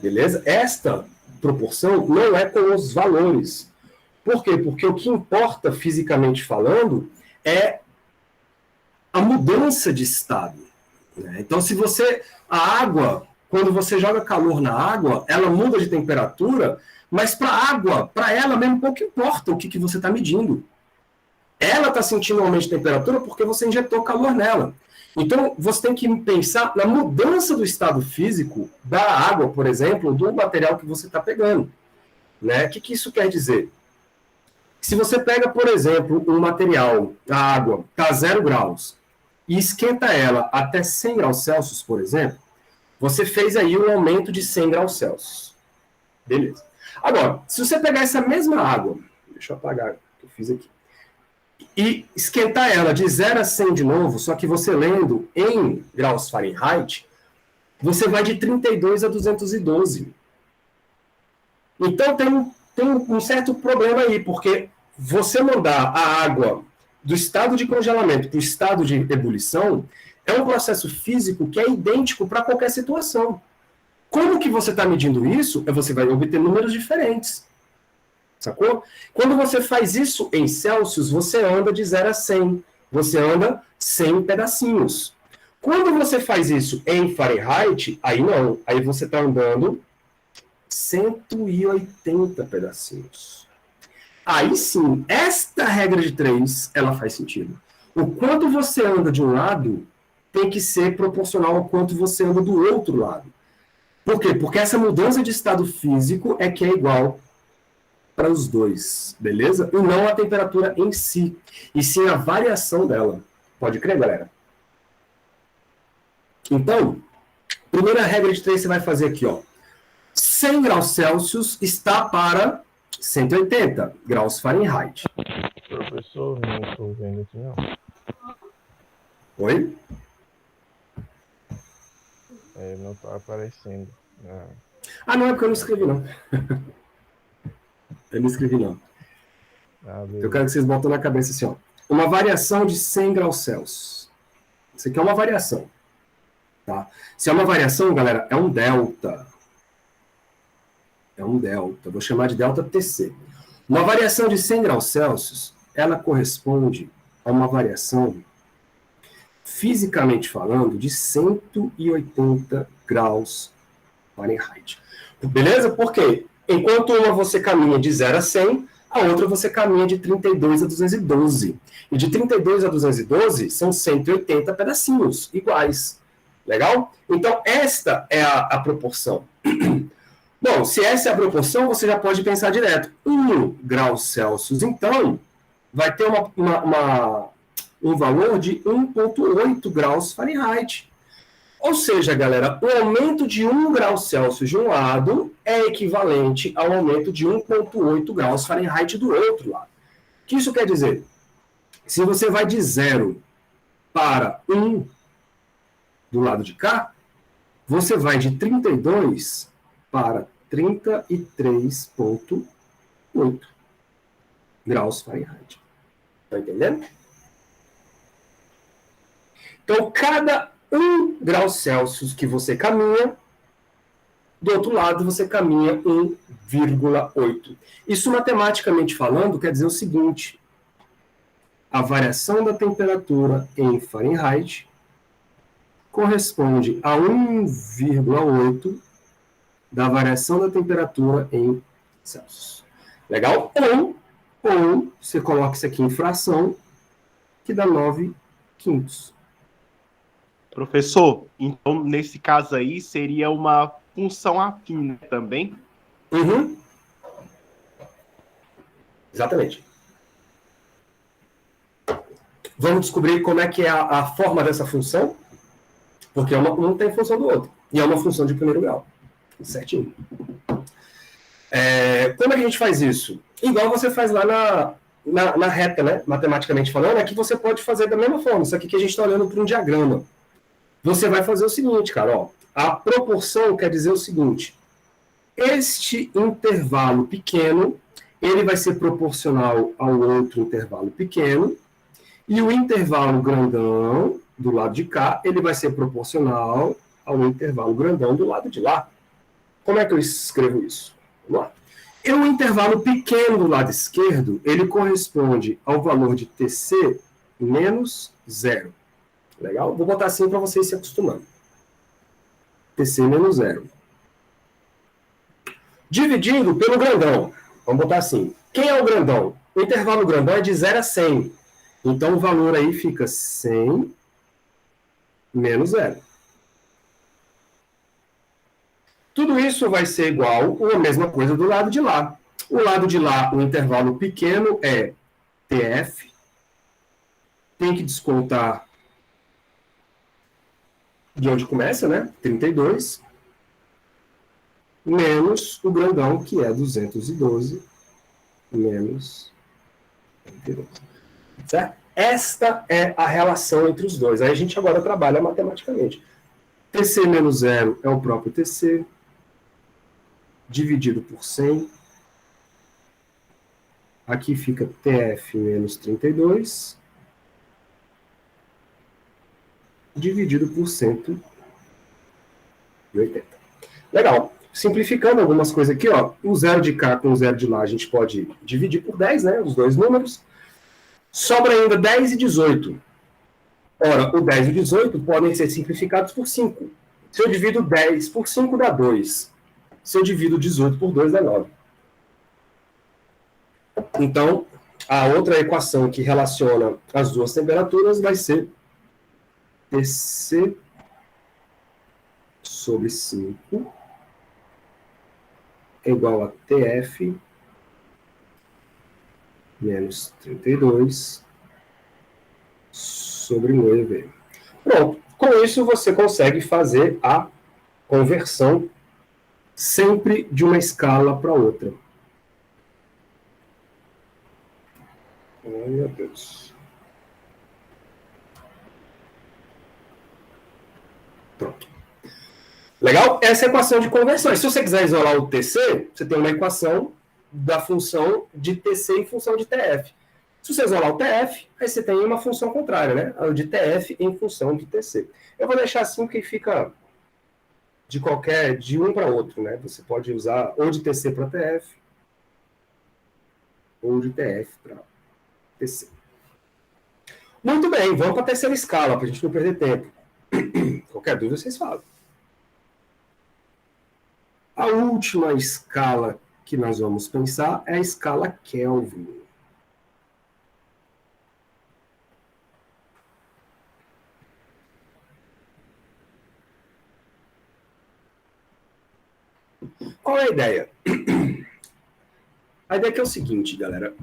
Beleza? Esta proporção não é com os valores. Por quê? Porque o que importa fisicamente falando é a mudança de estado. Né? Então, se você... A água, quando você joga calor na água, ela muda de temperatura, mas para a água, para ela mesmo, pouco importa o que você está medindo. Ela está sentindo um aumento de temperatura porque você injetou calor nela. Então, você tem que pensar na mudança do estado físico da água, por exemplo, do material que você está pegando. né? O que isso quer dizer? Se você pega, por exemplo, um material, a água, está a 0 graus, e esquenta ela até 100 graus Celsius, por exemplo, você fez aí um aumento de 100 graus Celsius. Beleza. Agora, se você pegar essa mesma água, deixa eu apagar o que eu fiz aqui, e esquentar ela de 0 a 100 de novo, só que você lendo em graus Fahrenheit, você vai de 32 a 212. Então tem um certo problema aí, porque você mandar a água do estado de congelamento para o estado de ebulição é um processo físico que é idêntico para qualquer situação. Como que você está medindo isso? Você vai obter números diferentes. Sacou? Quando você faz isso em Celsius, você anda de 0 a 100. Você anda 100 pedacinhos. Quando você faz isso em Fahrenheit, aí não. Aí você está andando 180 pedacinhos. Aí sim, esta regra de 3, ela faz sentido. O quanto você anda de um lado tem que ser proporcional ao quanto você anda do outro lado. Por quê? Porque essa mudança de estado físico é que é igual para os dois, beleza? E não a temperatura em si, e sim a variação dela. Pode crer, galera? Então, primeira regra de 3 você vai fazer aqui, ó. 100 graus Celsius está para 180 graus Fahrenheit. Professor, não estou vendo aqui não. Oi? Não está aparecendo. Ah, não, é porque eu não escrevi, não. Eu não escrevi, não. Eu quero que vocês botem na cabeça assim, ó. Uma variação de 100 graus Celsius. Isso aqui é uma variação. Tá? Se é uma variação, galera, é um delta. É um delta. Vou chamar de delta TC. Uma variação de 100 graus Celsius, ela corresponde a uma variação, fisicamente falando, de 180 graus Fahrenheit. Beleza? Por quê? Enquanto uma você caminha de 0 a 100, a outra você caminha de 32 a 212. E de 32 a 212 são 180 pedacinhos iguais. Legal? Então, esta é a proporção. Bom, se essa é a proporção, você já pode pensar direto. 1 grau Celsius, então, vai ter um valor de 1,8 graus Fahrenheit. Ou seja, galera, o aumento de 1 grau Celsius de um lado é equivalente ao aumento de 1,8 graus Fahrenheit do outro lado. O que isso quer dizer? Se você vai de 0 para 1 do lado de cá, você vai de 32 para 33,8 graus Fahrenheit. Está entendendo? Então, cada 1 grau Celsius que você caminha, do outro lado você caminha 1,8. Isso, matematicamente falando, quer dizer o seguinte: a variação da temperatura em Fahrenheit corresponde a 1,8 da variação da temperatura em Celsius. Legal? Ou você coloca isso aqui em fração, que dá 9/5. Professor, então nesse caso aí seria uma função afim, né, também? Uhum. Exatamente. Vamos descobrir como é que é a forma dessa função, porque um tem função do outro, e é uma função de primeiro grau. Certinho. Como é que a gente faz isso? Igual você faz lá na reta, né? Matematicamente falando, aqui você pode fazer da mesma forma, só que a gente está olhando para um diagrama. Você vai fazer o seguinte, cara, ó, a proporção quer dizer o seguinte: este intervalo pequeno, ele vai ser proporcional ao outro intervalo pequeno, e o intervalo grandão do lado de cá, ele vai ser proporcional ao intervalo grandão do lado de lá. Como é que eu escrevo isso? Vamos lá. E o intervalo pequeno do lado esquerdo, ele corresponde ao valor de TC menos 0. Legal? Vou botar assim para vocês se acostumando. TC menos 0. Dividido pelo grandão. Vamos botar assim. Quem é o grandão? O intervalo grandão é de 0 a 100. Então o valor aí fica 100 menos 0. Tudo isso vai ser igual ou a mesma coisa do lado de lá. O lado de lá, o intervalo pequeno, é TF. Tem que descontar de onde começa, né? 32. Menos o grandão, que é 212. Menos 32. Certo? Esta é a relação entre os dois. Aí a gente agora trabalha matematicamente. TC menos 0 é o próprio TC, dividido por 100. Aqui fica TF menos 32, dividido por 180. Legal. Simplificando algumas coisas aqui, ó, o zero de cá com o zero de lá a gente pode dividir por 10, né, os dois números. Sobra ainda 10 e 18. Ora, o 10 e o 18 podem ser simplificados por 5. Se eu divido 10 por 5, dá 2. Se eu divido 18 por 2, dá 9. Então, a outra equação que relaciona as duas temperaturas vai ser TC sobre 5 é igual a TF menos 32 sobre 9. Pronto. Com isso, você consegue fazer a conversão sempre de uma escala para outra. Ai, meu Deus. Pronto. Legal? Essa é a equação de conversão. E se você quiser isolar o TC, você tem uma equação da função de TC em função de TF. Se você isolar o TF, aí você tem uma função contrária, né? A de TF em função de TC. Eu vou deixar assim porque fica de um para outro, né? Você pode usar ou de TC para TF, ou de TF para TC. Muito bem, vamos para a terceira escala, para a gente não perder tempo. Qualquer dúvida, vocês falam. A última escala que nós vamos pensar é a escala Kelvin. Qual é a ideia? A ideia é o seguinte, galera.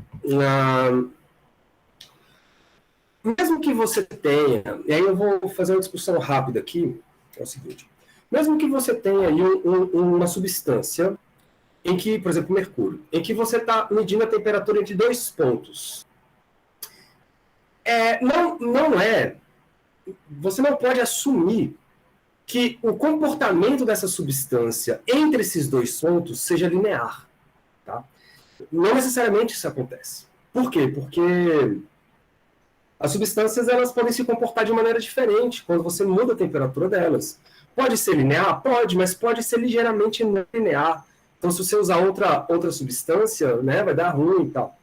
Mesmo que você tenha, e aí eu vou fazer uma discussão rápida aqui, é o seguinte. Mesmo que você tenha aí uma substância em que, por exemplo, mercúrio, em que você está medindo a temperatura entre dois pontos. Você não pode assumir que o comportamento dessa substância entre esses dois pontos seja linear. Tá? Não necessariamente isso acontece. Por quê? Porque as substâncias elas podem se comportar de maneira diferente quando você muda a temperatura delas. Pode ser linear? Pode, mas pode ser ligeiramente não linear. Então, se você usar outra substância, né, vai dar ruim e tal.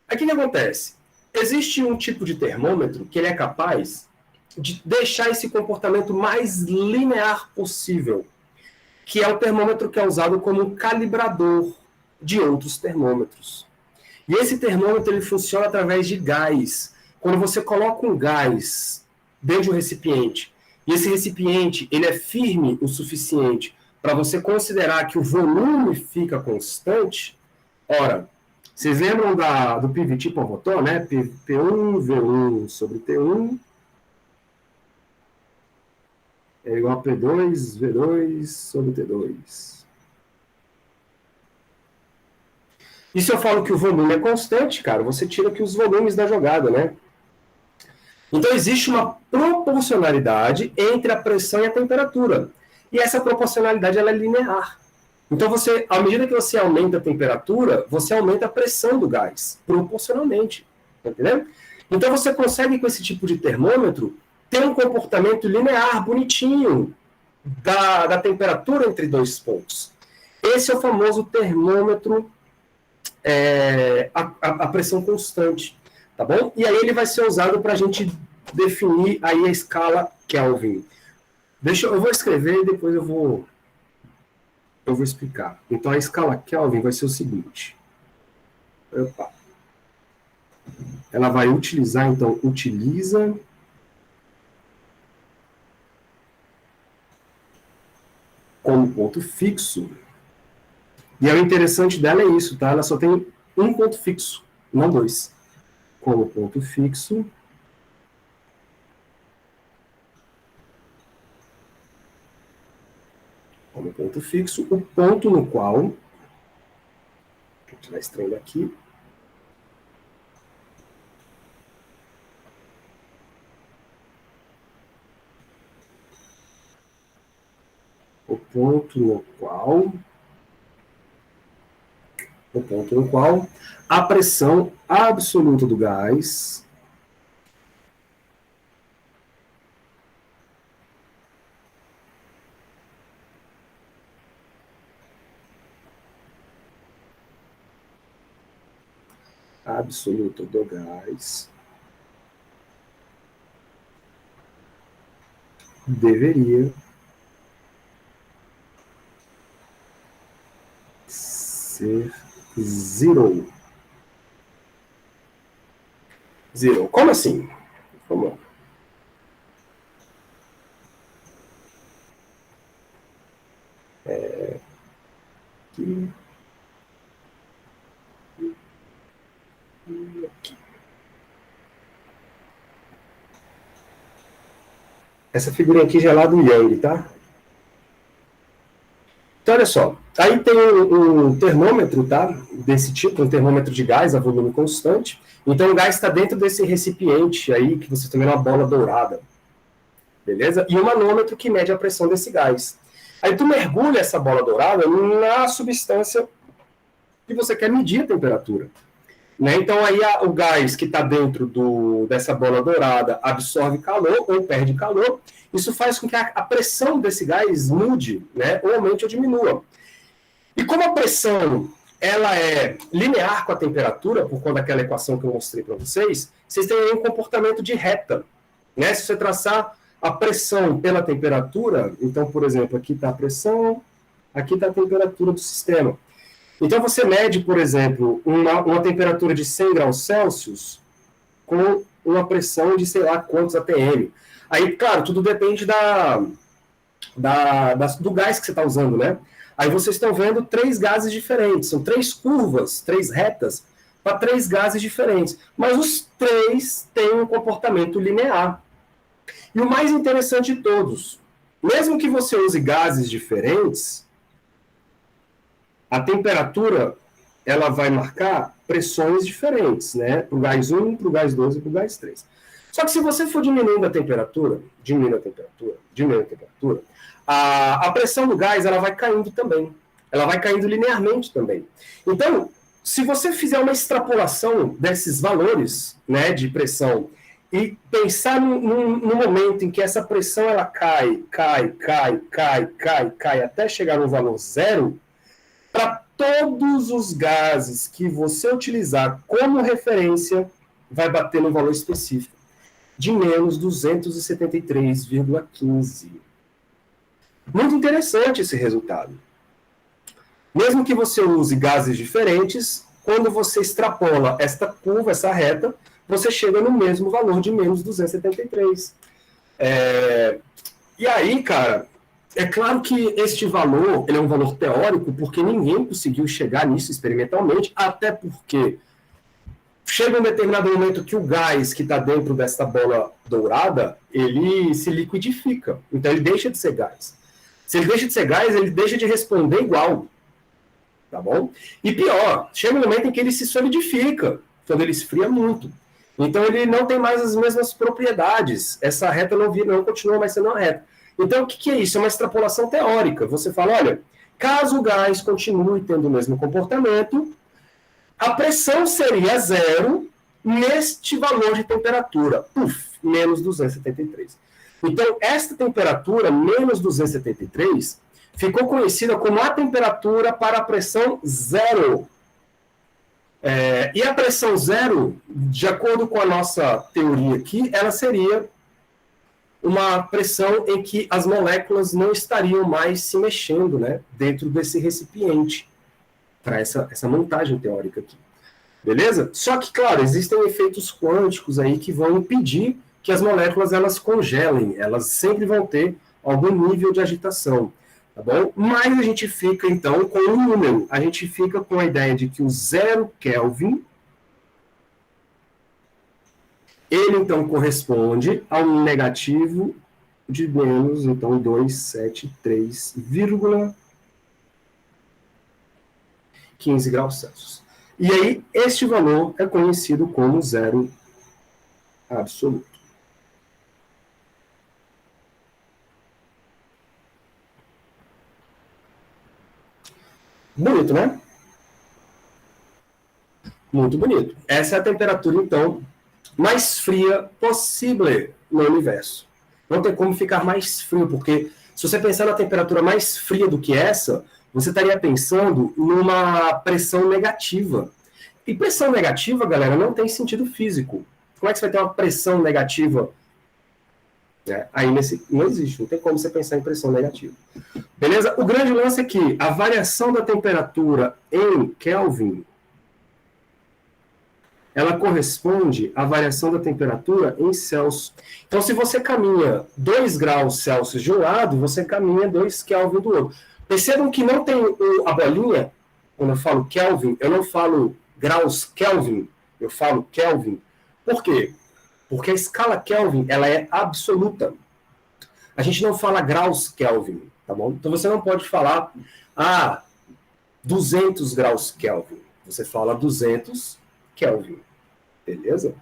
Aí, o que acontece? Existe um tipo de termômetro que ele é capaz de deixar esse comportamento mais linear possível, que é o termômetro que é usado como um calibrador de outros termômetros. E esse termômetro ele funciona através de gás. Quando você coloca um gás dentro de um recipiente, e esse recipiente ele é firme o suficiente para você considerar que o volume fica constante, ora, vocês lembram do PVT por rotor, né? P1, V1 sobre T1 é igual a P2, V2 sobre T2. E se eu falo que o volume é constante, cara, você tira aqui os volumes da jogada, né? Então existe uma proporcionalidade entre a pressão e a temperatura. E essa proporcionalidade ela é linear. Então, à medida que você aumenta a temperatura, você aumenta a pressão do gás, proporcionalmente. Tá entendendo? Então, você consegue, com esse tipo de termômetro, ter um comportamento linear, bonitinho, da temperatura entre dois pontos. Esse é o famoso termômetro, a pressão constante. Tá bom? E aí ele vai ser usado para a gente definir aí a escala Kelvin. Eu vou escrever e depois eu vou explicar. Então, a escala Kelvin vai ser o seguinte. Opa. Ela vai utilizar, então, utiliza como ponto fixo E o interessante dela é isso, tá? Ela só tem um ponto fixo, não dois. Como ponto fixo, o ponto no qual, deixa eu tirar esse trem daqui, o ponto no qual a pressão absoluta do gás deveria ser zero. Zero. Como assim? Vamos lá. Aqui. Aqui. Essa figurinha aqui já é lá do Yang, tá? Então, olha só. Aí tem um termômetro, tá? Desse tipo, um termômetro de gás a volume constante. Então, o gás está dentro desse recipiente aí, que você também é uma bola dourada. Beleza? E um manômetro que mede a pressão desse gás. Aí tu mergulha essa bola dourada na substância que você quer medir a temperatura. Né? Então, aí o gás que está dentro dessa bola dourada absorve calor ou perde calor. Isso faz com que a pressão desse gás mude, né? Ou aumente ou diminua. E como a pressão ela é linear com a temperatura, por conta daquela equação que eu mostrei para vocês, vocês têm aí um comportamento de reta. Né? Se você traçar a pressão pela temperatura, então, por exemplo, aqui está a pressão, aqui está a temperatura do sistema. Então, você mede, por exemplo, uma temperatura de 100 graus Celsius com uma pressão de, sei lá, quantos atm. Aí, claro, tudo depende do gás que você está usando, né? Aí vocês estão vendo 3 gases diferentes. São 3 curvas, 3 retas, para 3 gases diferentes. Mas os 3 têm um comportamento linear. E o mais interessante de todos, mesmo que você use gases diferentes, a temperatura ela vai marcar pressões diferentes, né? Para o gás 1, para o gás 2 e para o gás 3. Só que se você for diminuindo a temperatura, a pressão do gás ela vai caindo também. Ela vai caindo linearmente também. Então, se você fizer uma extrapolação desses valores, né, de pressão e pensar no momento em que essa pressão ela cai até chegar no valor zero, para todos os gases que você utilizar como referência, vai bater no valor específico de menos 273,15. Muito interessante esse resultado. Mesmo que você use gases diferentes, quando você extrapola esta curva, essa reta, você chega no mesmo valor de menos 273. E aí, cara, é claro que este valor ele é um valor teórico, porque ninguém conseguiu chegar nisso experimentalmente, até porque chega um determinado momento que o gás que está dentro dessa bola dourada, ele se liquidifica. Então, ele deixa de ser gás. Se ele deixa de ser gás, ele deixa de responder igual. Tá bom? E pior, chega um momento em que ele se solidifica, quando ele esfria muito. Então, ele não tem mais as mesmas propriedades. Essa reta não continua mais sendo uma reta. Então, o que é isso? É uma extrapolação teórica. Você fala, olha, caso o gás continue tendo o mesmo comportamento, a pressão seria zero neste valor de temperatura. Menos 273. Então, esta temperatura, menos 273, ficou conhecida como a temperatura para a pressão zero. E a pressão zero, de acordo com a nossa teoria aqui, ela seria uma pressão em que as moléculas não estariam mais se mexendo, né, dentro desse recipiente, para essa montagem teórica aqui. Beleza? Só que, claro, existem efeitos quânticos aí que vão impedir que as moléculas elas congelem, elas sempre vão ter algum nível de agitação. Tá bom? Mas a gente fica, então, com um número. A gente fica com a ideia de que o 0 Kelvin, ele, então, corresponde ao negativo de menos, então, 273,15 graus Celsius. E aí, este valor é conhecido como zero absoluto. Bonito, né? Muito bonito. Essa é a temperatura, então, mais fria possível no universo. Não tem como ficar mais frio, porque se você pensar na temperatura mais fria do que essa, você estaria pensando numa pressão negativa. E pressão negativa, galera, não tem sentido físico. Como é que você vai ter uma pressão negativa? Aí não existe, não tem como você pensar em pressão negativa. Beleza? O grande lance é que a variação da temperatura em Kelvin, ela corresponde à variação da temperatura em Celsius. Então, se você caminha 2 graus Celsius de um lado, você caminha 2 Kelvin do outro. Percebam que não tem a bolinha, quando eu falo Kelvin, eu não falo graus Kelvin, eu falo Kelvin. Por quê? Porque a escala Kelvin, ela é absoluta. A gente não fala graus Kelvin, tá bom? Então você não pode falar, 200 graus Kelvin. Você fala 200 Kelvin, beleza?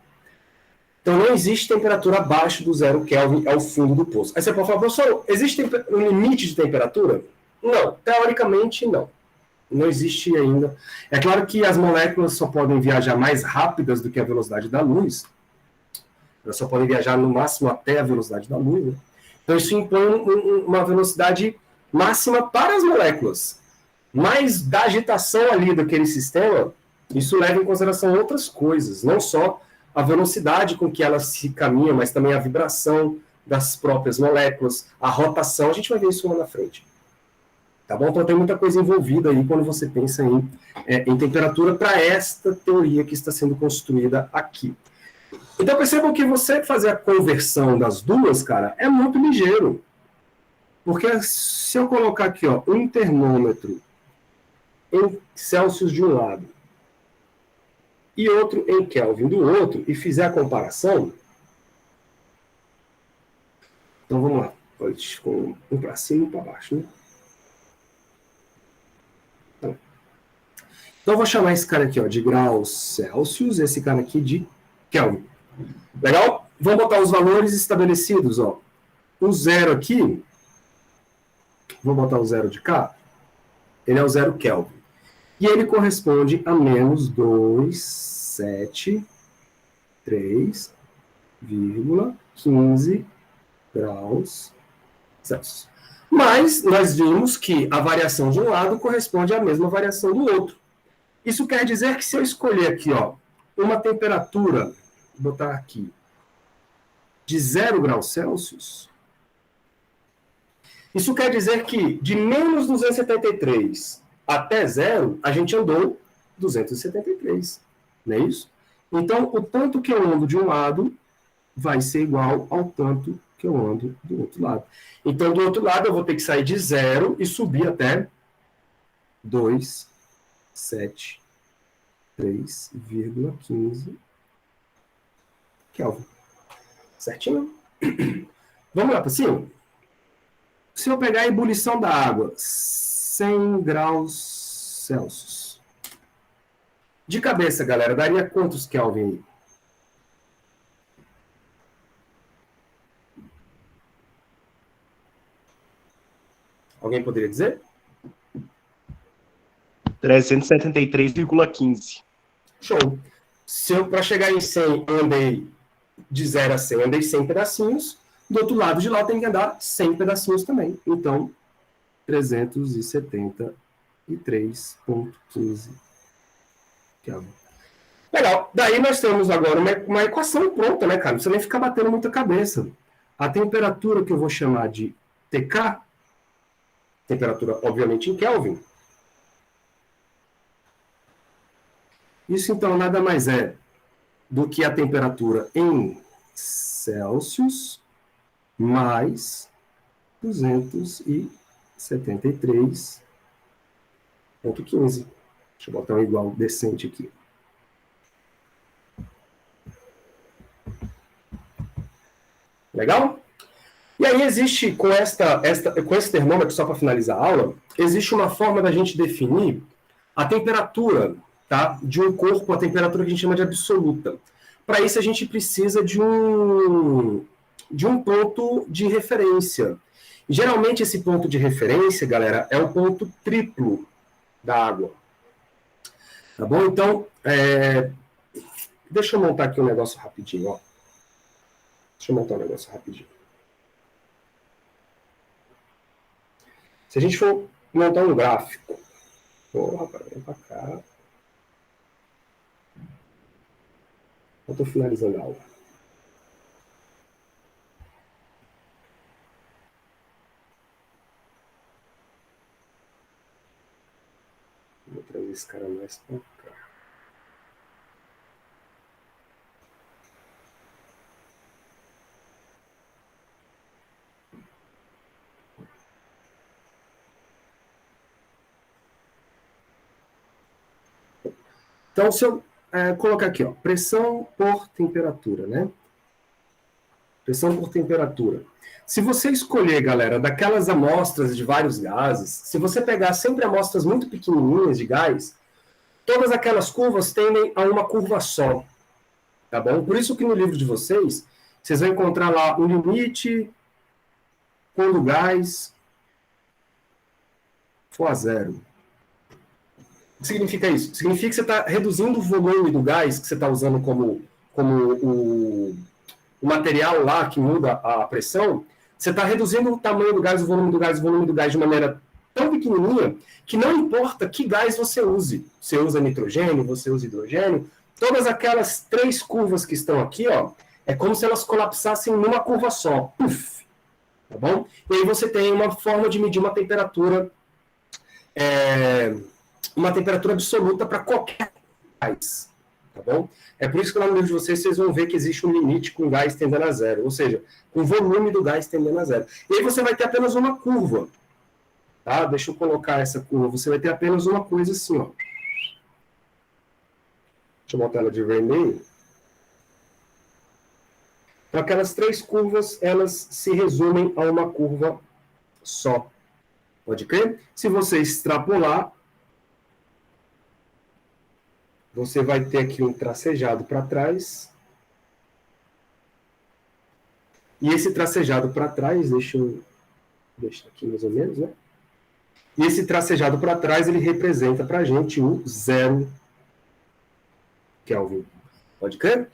Então não existe temperatura abaixo do 0 Kelvin, é o fundo do poço. Aí você pode falar, professor, existe um limite de temperatura? Não, teoricamente não. Não existe ainda. É claro que as moléculas só podem viajar mais rápidas do que a velocidade da luz. Elas só podem viajar no máximo até a velocidade da luz. Né? Então isso impõe uma velocidade máxima para as moléculas. Mas da agitação ali daquele sistema, isso leva em consideração outras coisas. Não só a velocidade com que elas se caminham, mas também a vibração das próprias moléculas, a rotação. A gente vai ver isso lá na frente. Tá bom? Então tem muita coisa envolvida aí quando você pensa em temperatura para esta teoria que está sendo construída aqui. Então percebam que você fazer a conversão das duas, cara, é muito ligeiro. Porque se eu colocar aqui, ó, um termômetro em Celsius de um lado e outro em Kelvin do outro, e fizer a comparação, então vamos lá, com um para cima e um para baixo, né? Então eu vou chamar esse cara aqui, ó, de graus Celsius, esse cara aqui de Kelvin. Legal? Vamos botar os valores estabelecidos, ó. O zero aqui, vou botar o zero de cá, ele é o 0 Kelvin. E ele corresponde a menos 273,15 graus Celsius. Mas nós vimos que a variação de um lado corresponde à mesma variação do outro. Isso quer dizer que se eu escolher aqui, ó, uma temperatura, vou botar aqui, de 0 graus Celsius, isso quer dizer que de menos 273 até 0, a gente andou 273, não é isso? Então, o tanto que eu ando de um lado vai ser igual ao tanto que eu ando do outro lado. Então, do outro lado, eu vou ter que sair de 0 e subir até 273,15 Kelvin. Certinho? Vamos lá para cima? Se eu pegar a ebulição da água, 100 graus Celsius. De cabeça, galera, daria quantos Kelvin aí? Alguém poderia dizer? 373,15. Show. Se eu, para chegar em 100, andei de 0 a 100, andei 100 pedacinhos, do outro lado de lá tem que andar 100 pedacinhos também. Então, 373,15 Kelvin. Legal. Daí nós temos agora uma equação pronta, né, cara? Não precisa nem ficar batendo muita cabeça. A temperatura que eu vou chamar de TK, temperatura, obviamente, em Kelvin. Isso, então, nada mais é do que a temperatura em Celsius mais 273 73,15. Deixa eu botar um igual decente aqui. Legal? E aí existe, com esse termômetro, só para finalizar a aula, existe uma forma da gente definir a temperatura, tá, de um corpo, a temperatura que a gente chama de absoluta. Para isso a gente precisa de um ponto de referência. Geralmente esse ponto de referência, galera, é o ponto triplo da água. Tá bom? Então, deixa eu montar aqui um negócio rapidinho, ó. Deixa eu montar um negócio rapidinho. Se a gente for montar um gráfico, rapaz, vem pra cá. Eu estou finalizando a aula. Vou trazer esse cara mais pra cá. Então, se eu colocar aqui, ó, pressão por temperatura, né? Pressão por temperatura. Se você escolher, galera, daquelas amostras de vários gases, se você pegar sempre amostras muito pequenininhas de gás, todas aquelas curvas tendem a uma curva só, tá bom? Por isso que no livro de vocês vão encontrar lá um limite quando o gás for a zero. O que significa isso? Significa que você está reduzindo o volume do gás que você está usando como o material lá que muda a pressão. Você está reduzindo o tamanho do gás, o volume do gás, o volume do gás de maneira tão pequenininha que não importa que gás você use. Você usa nitrogênio, você usa hidrogênio. Todas aquelas 3 curvas que estão aqui, ó, é como se elas colapsassem numa curva só. Puf! Tá bom? E aí você tem uma forma de medir uma temperatura absoluta para qualquer gás, tá bom? É por isso que lá no livro de vocês vão ver que existe um limite com gás tendendo a zero, ou seja, com o volume do gás tendendo a zero. E aí você vai ter apenas uma curva, tá? Deixa eu colocar essa curva. Você vai ter apenas uma coisa assim, ó. Deixa eu botar ela de vermelho. Então, aquelas 3 curvas, elas se resumem a uma curva só. Pode crer? Se você extrapolar, você vai ter aqui um tracejado para trás. E esse tracejado para trás, deixa eu deixar aqui mais ou menos, né? E esse tracejado para trás, ele representa para a gente o 0 Kelvin. Pode crer?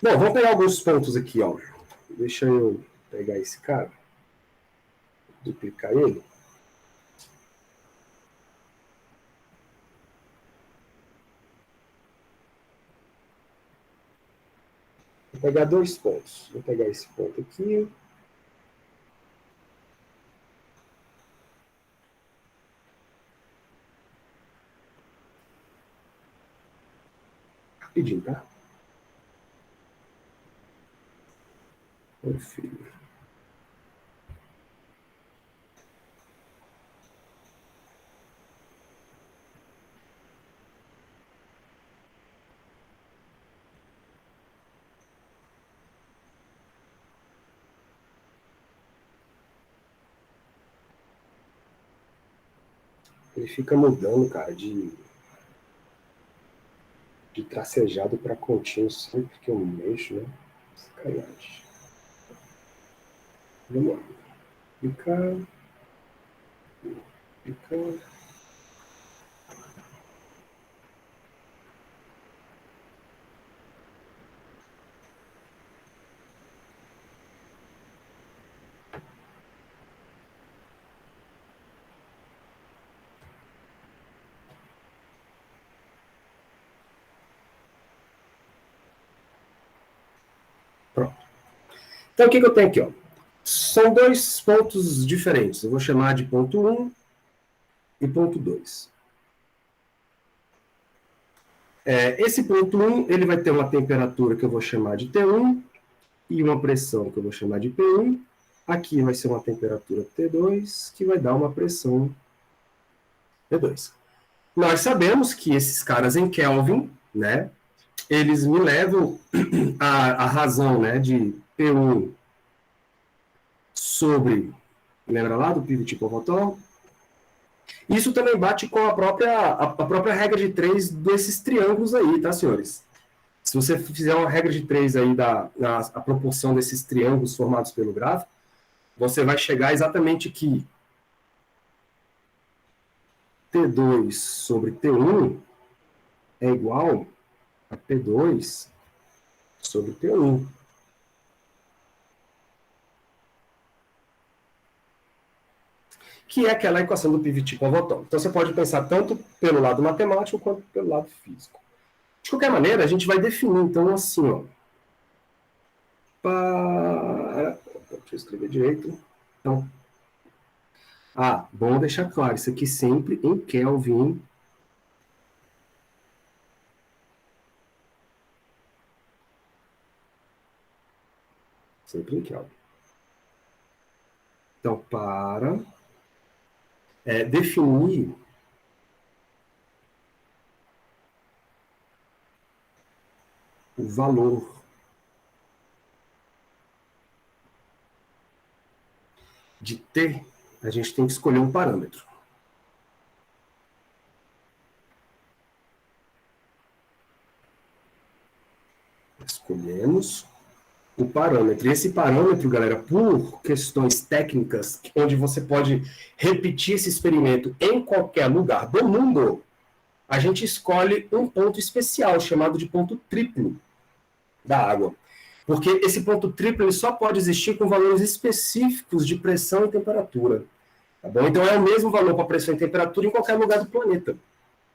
Bom, vamos pegar alguns pontos aqui, ó. Deixa eu pegar esse cara. Duplicar ele. Vou pegar 2 pontos. Vou pegar esse ponto aqui. Rapidinho, tá? Meu filho. Ele fica mudando, cara, de tracejado para contínuo sempre que eu mexo, né? Sacanagem. Vamos lá. Fica. Pronto. Então, o que eu tenho aqui, ó? São 2 pontos diferentes. Eu vou chamar de ponto 1 e ponto 2. Esse ponto 1, ele vai ter uma temperatura que eu vou chamar de T1 e uma pressão que eu vou chamar de P1. Aqui vai ser uma temperatura T2, que vai dar uma pressão T2. Nós sabemos que esses caras em Kelvin, né, eles me levam a razão, né, de P1 sobre, lembra lá do pivot por fotão? Isso também bate com a própria regra de 3 desses triângulos aí, tá, senhores? Se você fizer uma regra de 3 aí a proporção desses triângulos formados pelo gráfico, você vai chegar exatamente que T2 sobre T1 é igual a P2 sobre T1. Que é aquela equação do pivot com botão. Então você pode pensar tanto pelo lado matemático quanto pelo lado físico. De qualquer maneira, a gente vai definir, então, assim, ó. Deixa eu escrever direito. Então, bom deixar claro, isso aqui sempre em Kelvin. Sempre em Kelvin. Então, para definir o valor de T, a gente tem que escolher um parâmetro. Escolhemos o parâmetro. E esse parâmetro, galera, por questões técnicas, onde você pode repetir esse experimento em qualquer lugar do mundo, a gente escolhe um ponto especial, chamado de ponto triplo da água. Porque esse ponto triplo ele só pode existir com valores específicos de pressão e temperatura. Tá bom? Então é o mesmo valor para pressão e temperatura em qualquer lugar do planeta,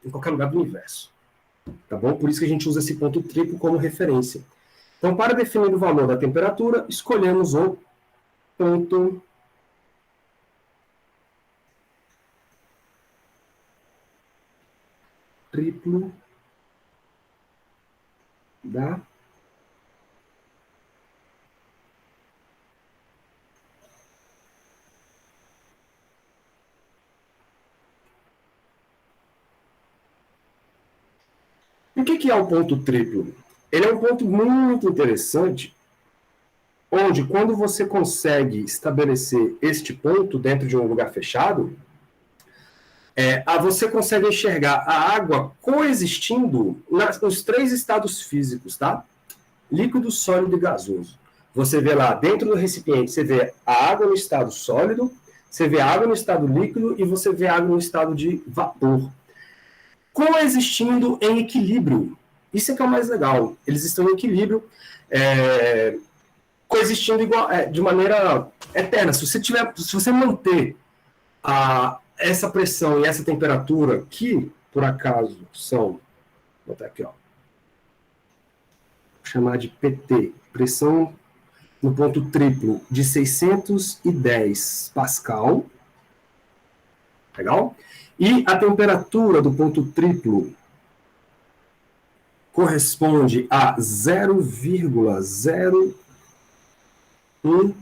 em qualquer lugar do universo. Tá bom? Por isso que a gente usa esse ponto triplo como referência. Então, para definir o valor da temperatura, escolhemos o ponto triplo da O que é o ponto triplo? Ele é um ponto muito interessante, onde quando você consegue estabelecer este ponto dentro de um lugar fechado, você consegue enxergar a água coexistindo nos 3 estados físicos, tá? Líquido, sólido e gasoso. Você vê lá dentro do recipiente, você vê a água no estado sólido, você vê a água no estado líquido e você vê a água no estado de vapor. Coexistindo em equilíbrio. Isso é que é o mais legal. Eles estão em equilíbrio, coexistindo de maneira eterna. Se você manter essa pressão e essa temperatura, que por acaso são, vou botar aqui, ó, vou chamar de PT, pressão no ponto triplo de 610 Pascal, legal? E a temperatura do ponto triplo corresponde a 0,01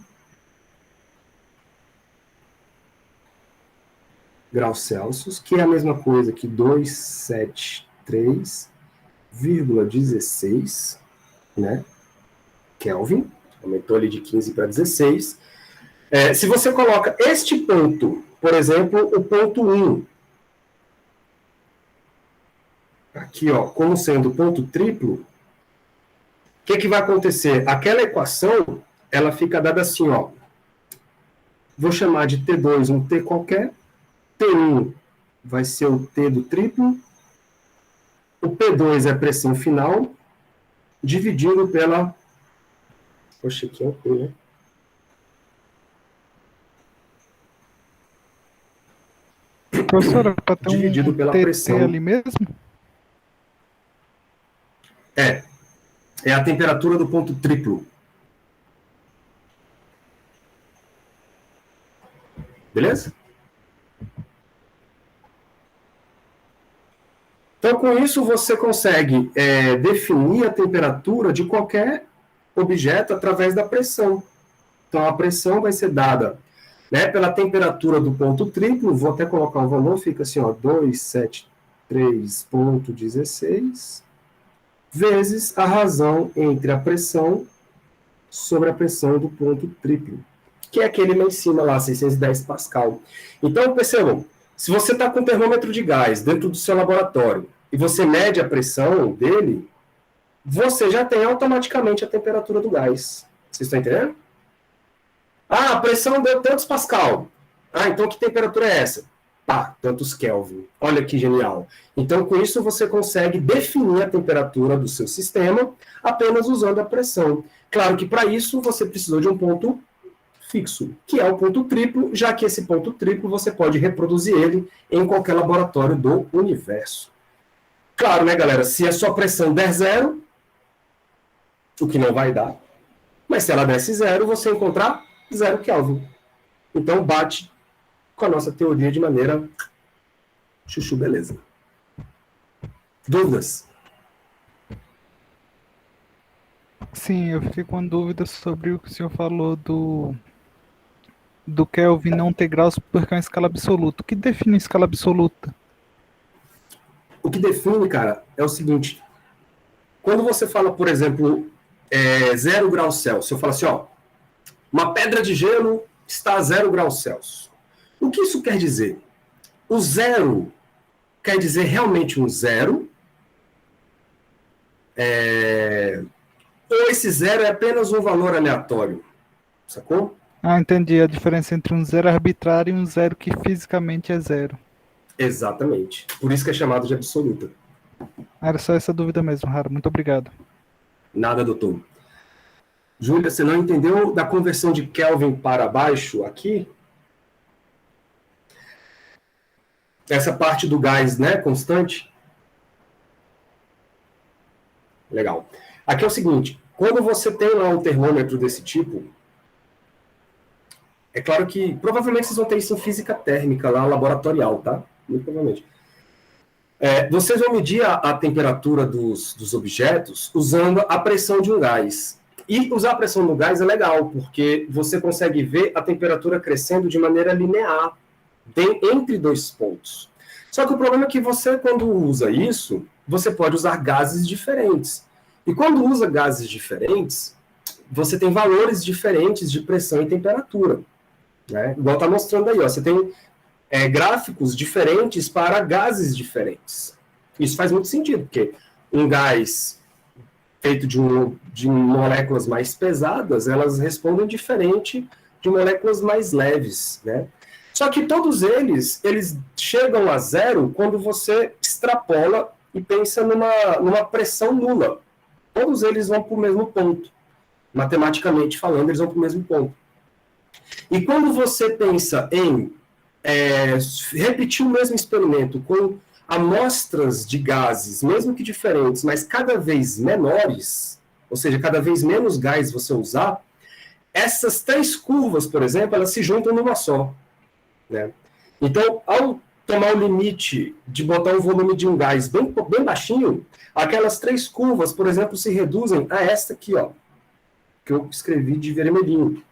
graus Celsius, que é a mesma coisa que 273,16, né? Kelvin, aumentou ali de 15 para 16. Se você coloca este ponto, por exemplo, o ponto 1, aqui, ó, como sendo ponto triplo, o que vai acontecer? Aquela equação, ela fica dada assim, ó. Vou chamar de T2 um T qualquer, T1 vai ser o T do triplo, o P2 é a pressão final, dividido pela... Poxa, aqui é o P, né? Professora, para ter dividido pela TT pressão ali mesmo? É a temperatura do ponto triplo. Beleza? Então, com isso, você consegue definir a temperatura de qualquer objeto através da pressão. Então, a pressão vai ser dada, né, pela temperatura do ponto triplo, vou até colocar um valor, fica assim, ó, 273,16, vezes a razão entre a pressão sobre a pressão do ponto triplo, que é aquele lá em cima, lá, 610 Pascal. Então, percebam, se você está com um termômetro de gás dentro do seu laboratório e você mede a pressão dele, você já tem automaticamente a temperatura do gás. Vocês estão entendendo? Ah, a pressão deu tantos Pascal. Ah, então que temperatura é essa? Pá, tantos Kelvin. Olha que genial. Então, com isso, você consegue definir a temperatura do seu sistema apenas usando a pressão. Claro que para isso você precisou de um ponto fixo, que é o ponto triplo, já que esse ponto triplo você pode reproduzir ele em qualquer laboratório do universo. Claro, né, galera? Se a sua pressão der zero, o que não vai dar, mas se ela desse zero, você encontrar 0 Kelvin. Então bate com a nossa teoria de maneira chuchu beleza. Dúvidas? Sim, eu fiquei com dúvida sobre o que o senhor falou do Kelvin não ter graus porque é uma escala absoluta. O que define a escala absoluta? O que define, cara, é o seguinte. Quando você fala, por exemplo, 0 graus Celsius, eu falo assim, ó, uma pedra de gelo está a 0 graus Celsius. O que isso quer dizer? O zero quer dizer realmente um zero, ou esse zero é apenas um valor aleatório, sacou? Ah, entendi. A diferença entre um zero arbitrário e um zero que fisicamente é zero. Exatamente. Por isso que é chamado de absoluta. Era só essa dúvida mesmo, Rara. Muito obrigado. Nada, doutor. Júlia, você não entendeu da conversão de Kelvin para baixo aqui? Essa parte do gás, né, constante? Legal. Aqui é o seguinte, quando você tem lá um termômetro desse tipo, é claro que provavelmente vocês vão ter isso em física térmica lá, laboratorial, tá? Muito provavelmente. Vocês vão medir a temperatura dos objetos usando a pressão de um gás. E usar a pressão do gás é legal, porque você consegue ver a temperatura crescendo de maneira linear, entre dois pontos. Só que o problema é que você, quando usa isso, você pode usar gases diferentes. E quando usa gases diferentes, você tem valores diferentes de pressão e temperatura. Né? Igual está mostrando aí, ó, você tem gráficos diferentes para gases diferentes. Isso faz muito sentido, porque um gás feito de moléculas mais pesadas, elas respondem diferente de moléculas mais leves, né? Só que todos eles chegam a zero quando você extrapola e pensa numa pressão nula. Todos eles vão para o mesmo ponto. Matematicamente falando, eles vão para o mesmo ponto. E quando você pensa em repetir o mesmo experimento com amostras de gases, mesmo que diferentes, mas cada vez menores, ou seja, cada vez menos gás você usar, essas três curvas, por exemplo, elas se juntam numa só. Né? Então, ao tomar o limite de botar o volume de um gás bem baixinho, aquelas três curvas, por exemplo, se reduzem a esta aqui, ó, que eu escrevi de vermelhinho.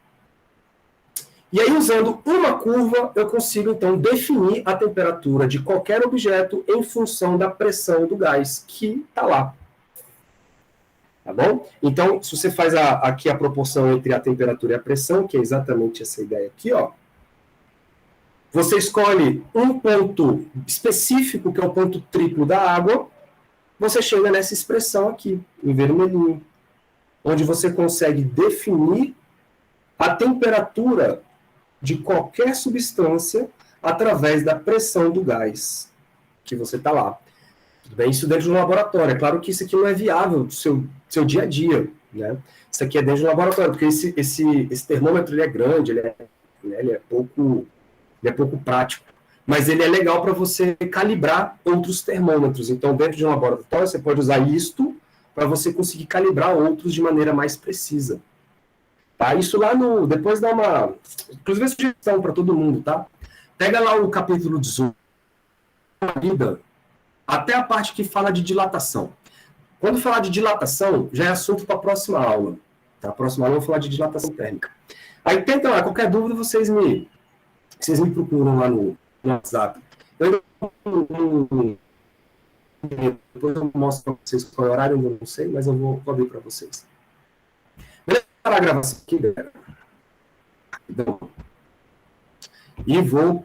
E aí, usando uma curva, eu consigo, então, definir a temperatura de qualquer objeto em função da pressão do gás que está lá. Tá bom? Então, se você faz aqui a proporção entre a temperatura e a pressão, que é exatamente essa ideia aqui, ó, você escolhe um ponto específico, que é o ponto triplo da água, você chega nessa expressão aqui, em vermelhinho, onde você consegue definir a temperatura de qualquer substância através da pressão do gás que você está lá. Tudo bem? Isso dentro do laboratório. É claro que isso aqui não é viável do seu dia a dia. Né? Isso aqui é dentro do laboratório, porque esse termômetro ele é grande, ele é pouco prático. Mas ele é legal para você calibrar outros termômetros. Então, dentro de um laboratório, você pode usar isto para você conseguir calibrar outros de maneira mais precisa. Tá? Isso lá depois dá uma... Inclusive, é sugestão para todo mundo, tá? Pega lá o capítulo 18, até a parte que fala de dilatação. Quando falar de dilatação, já é assunto para a próxima aula. Tá? Próxima aula eu vou falar de dilatação térmica. Aí tenta lá, qualquer dúvida vocês me procuram lá no WhatsApp. Depois eu mostro para vocês qual é o horário, eu não sei, mas eu vou abrir para vocês. Vou parar a gravação aqui, galera. E vou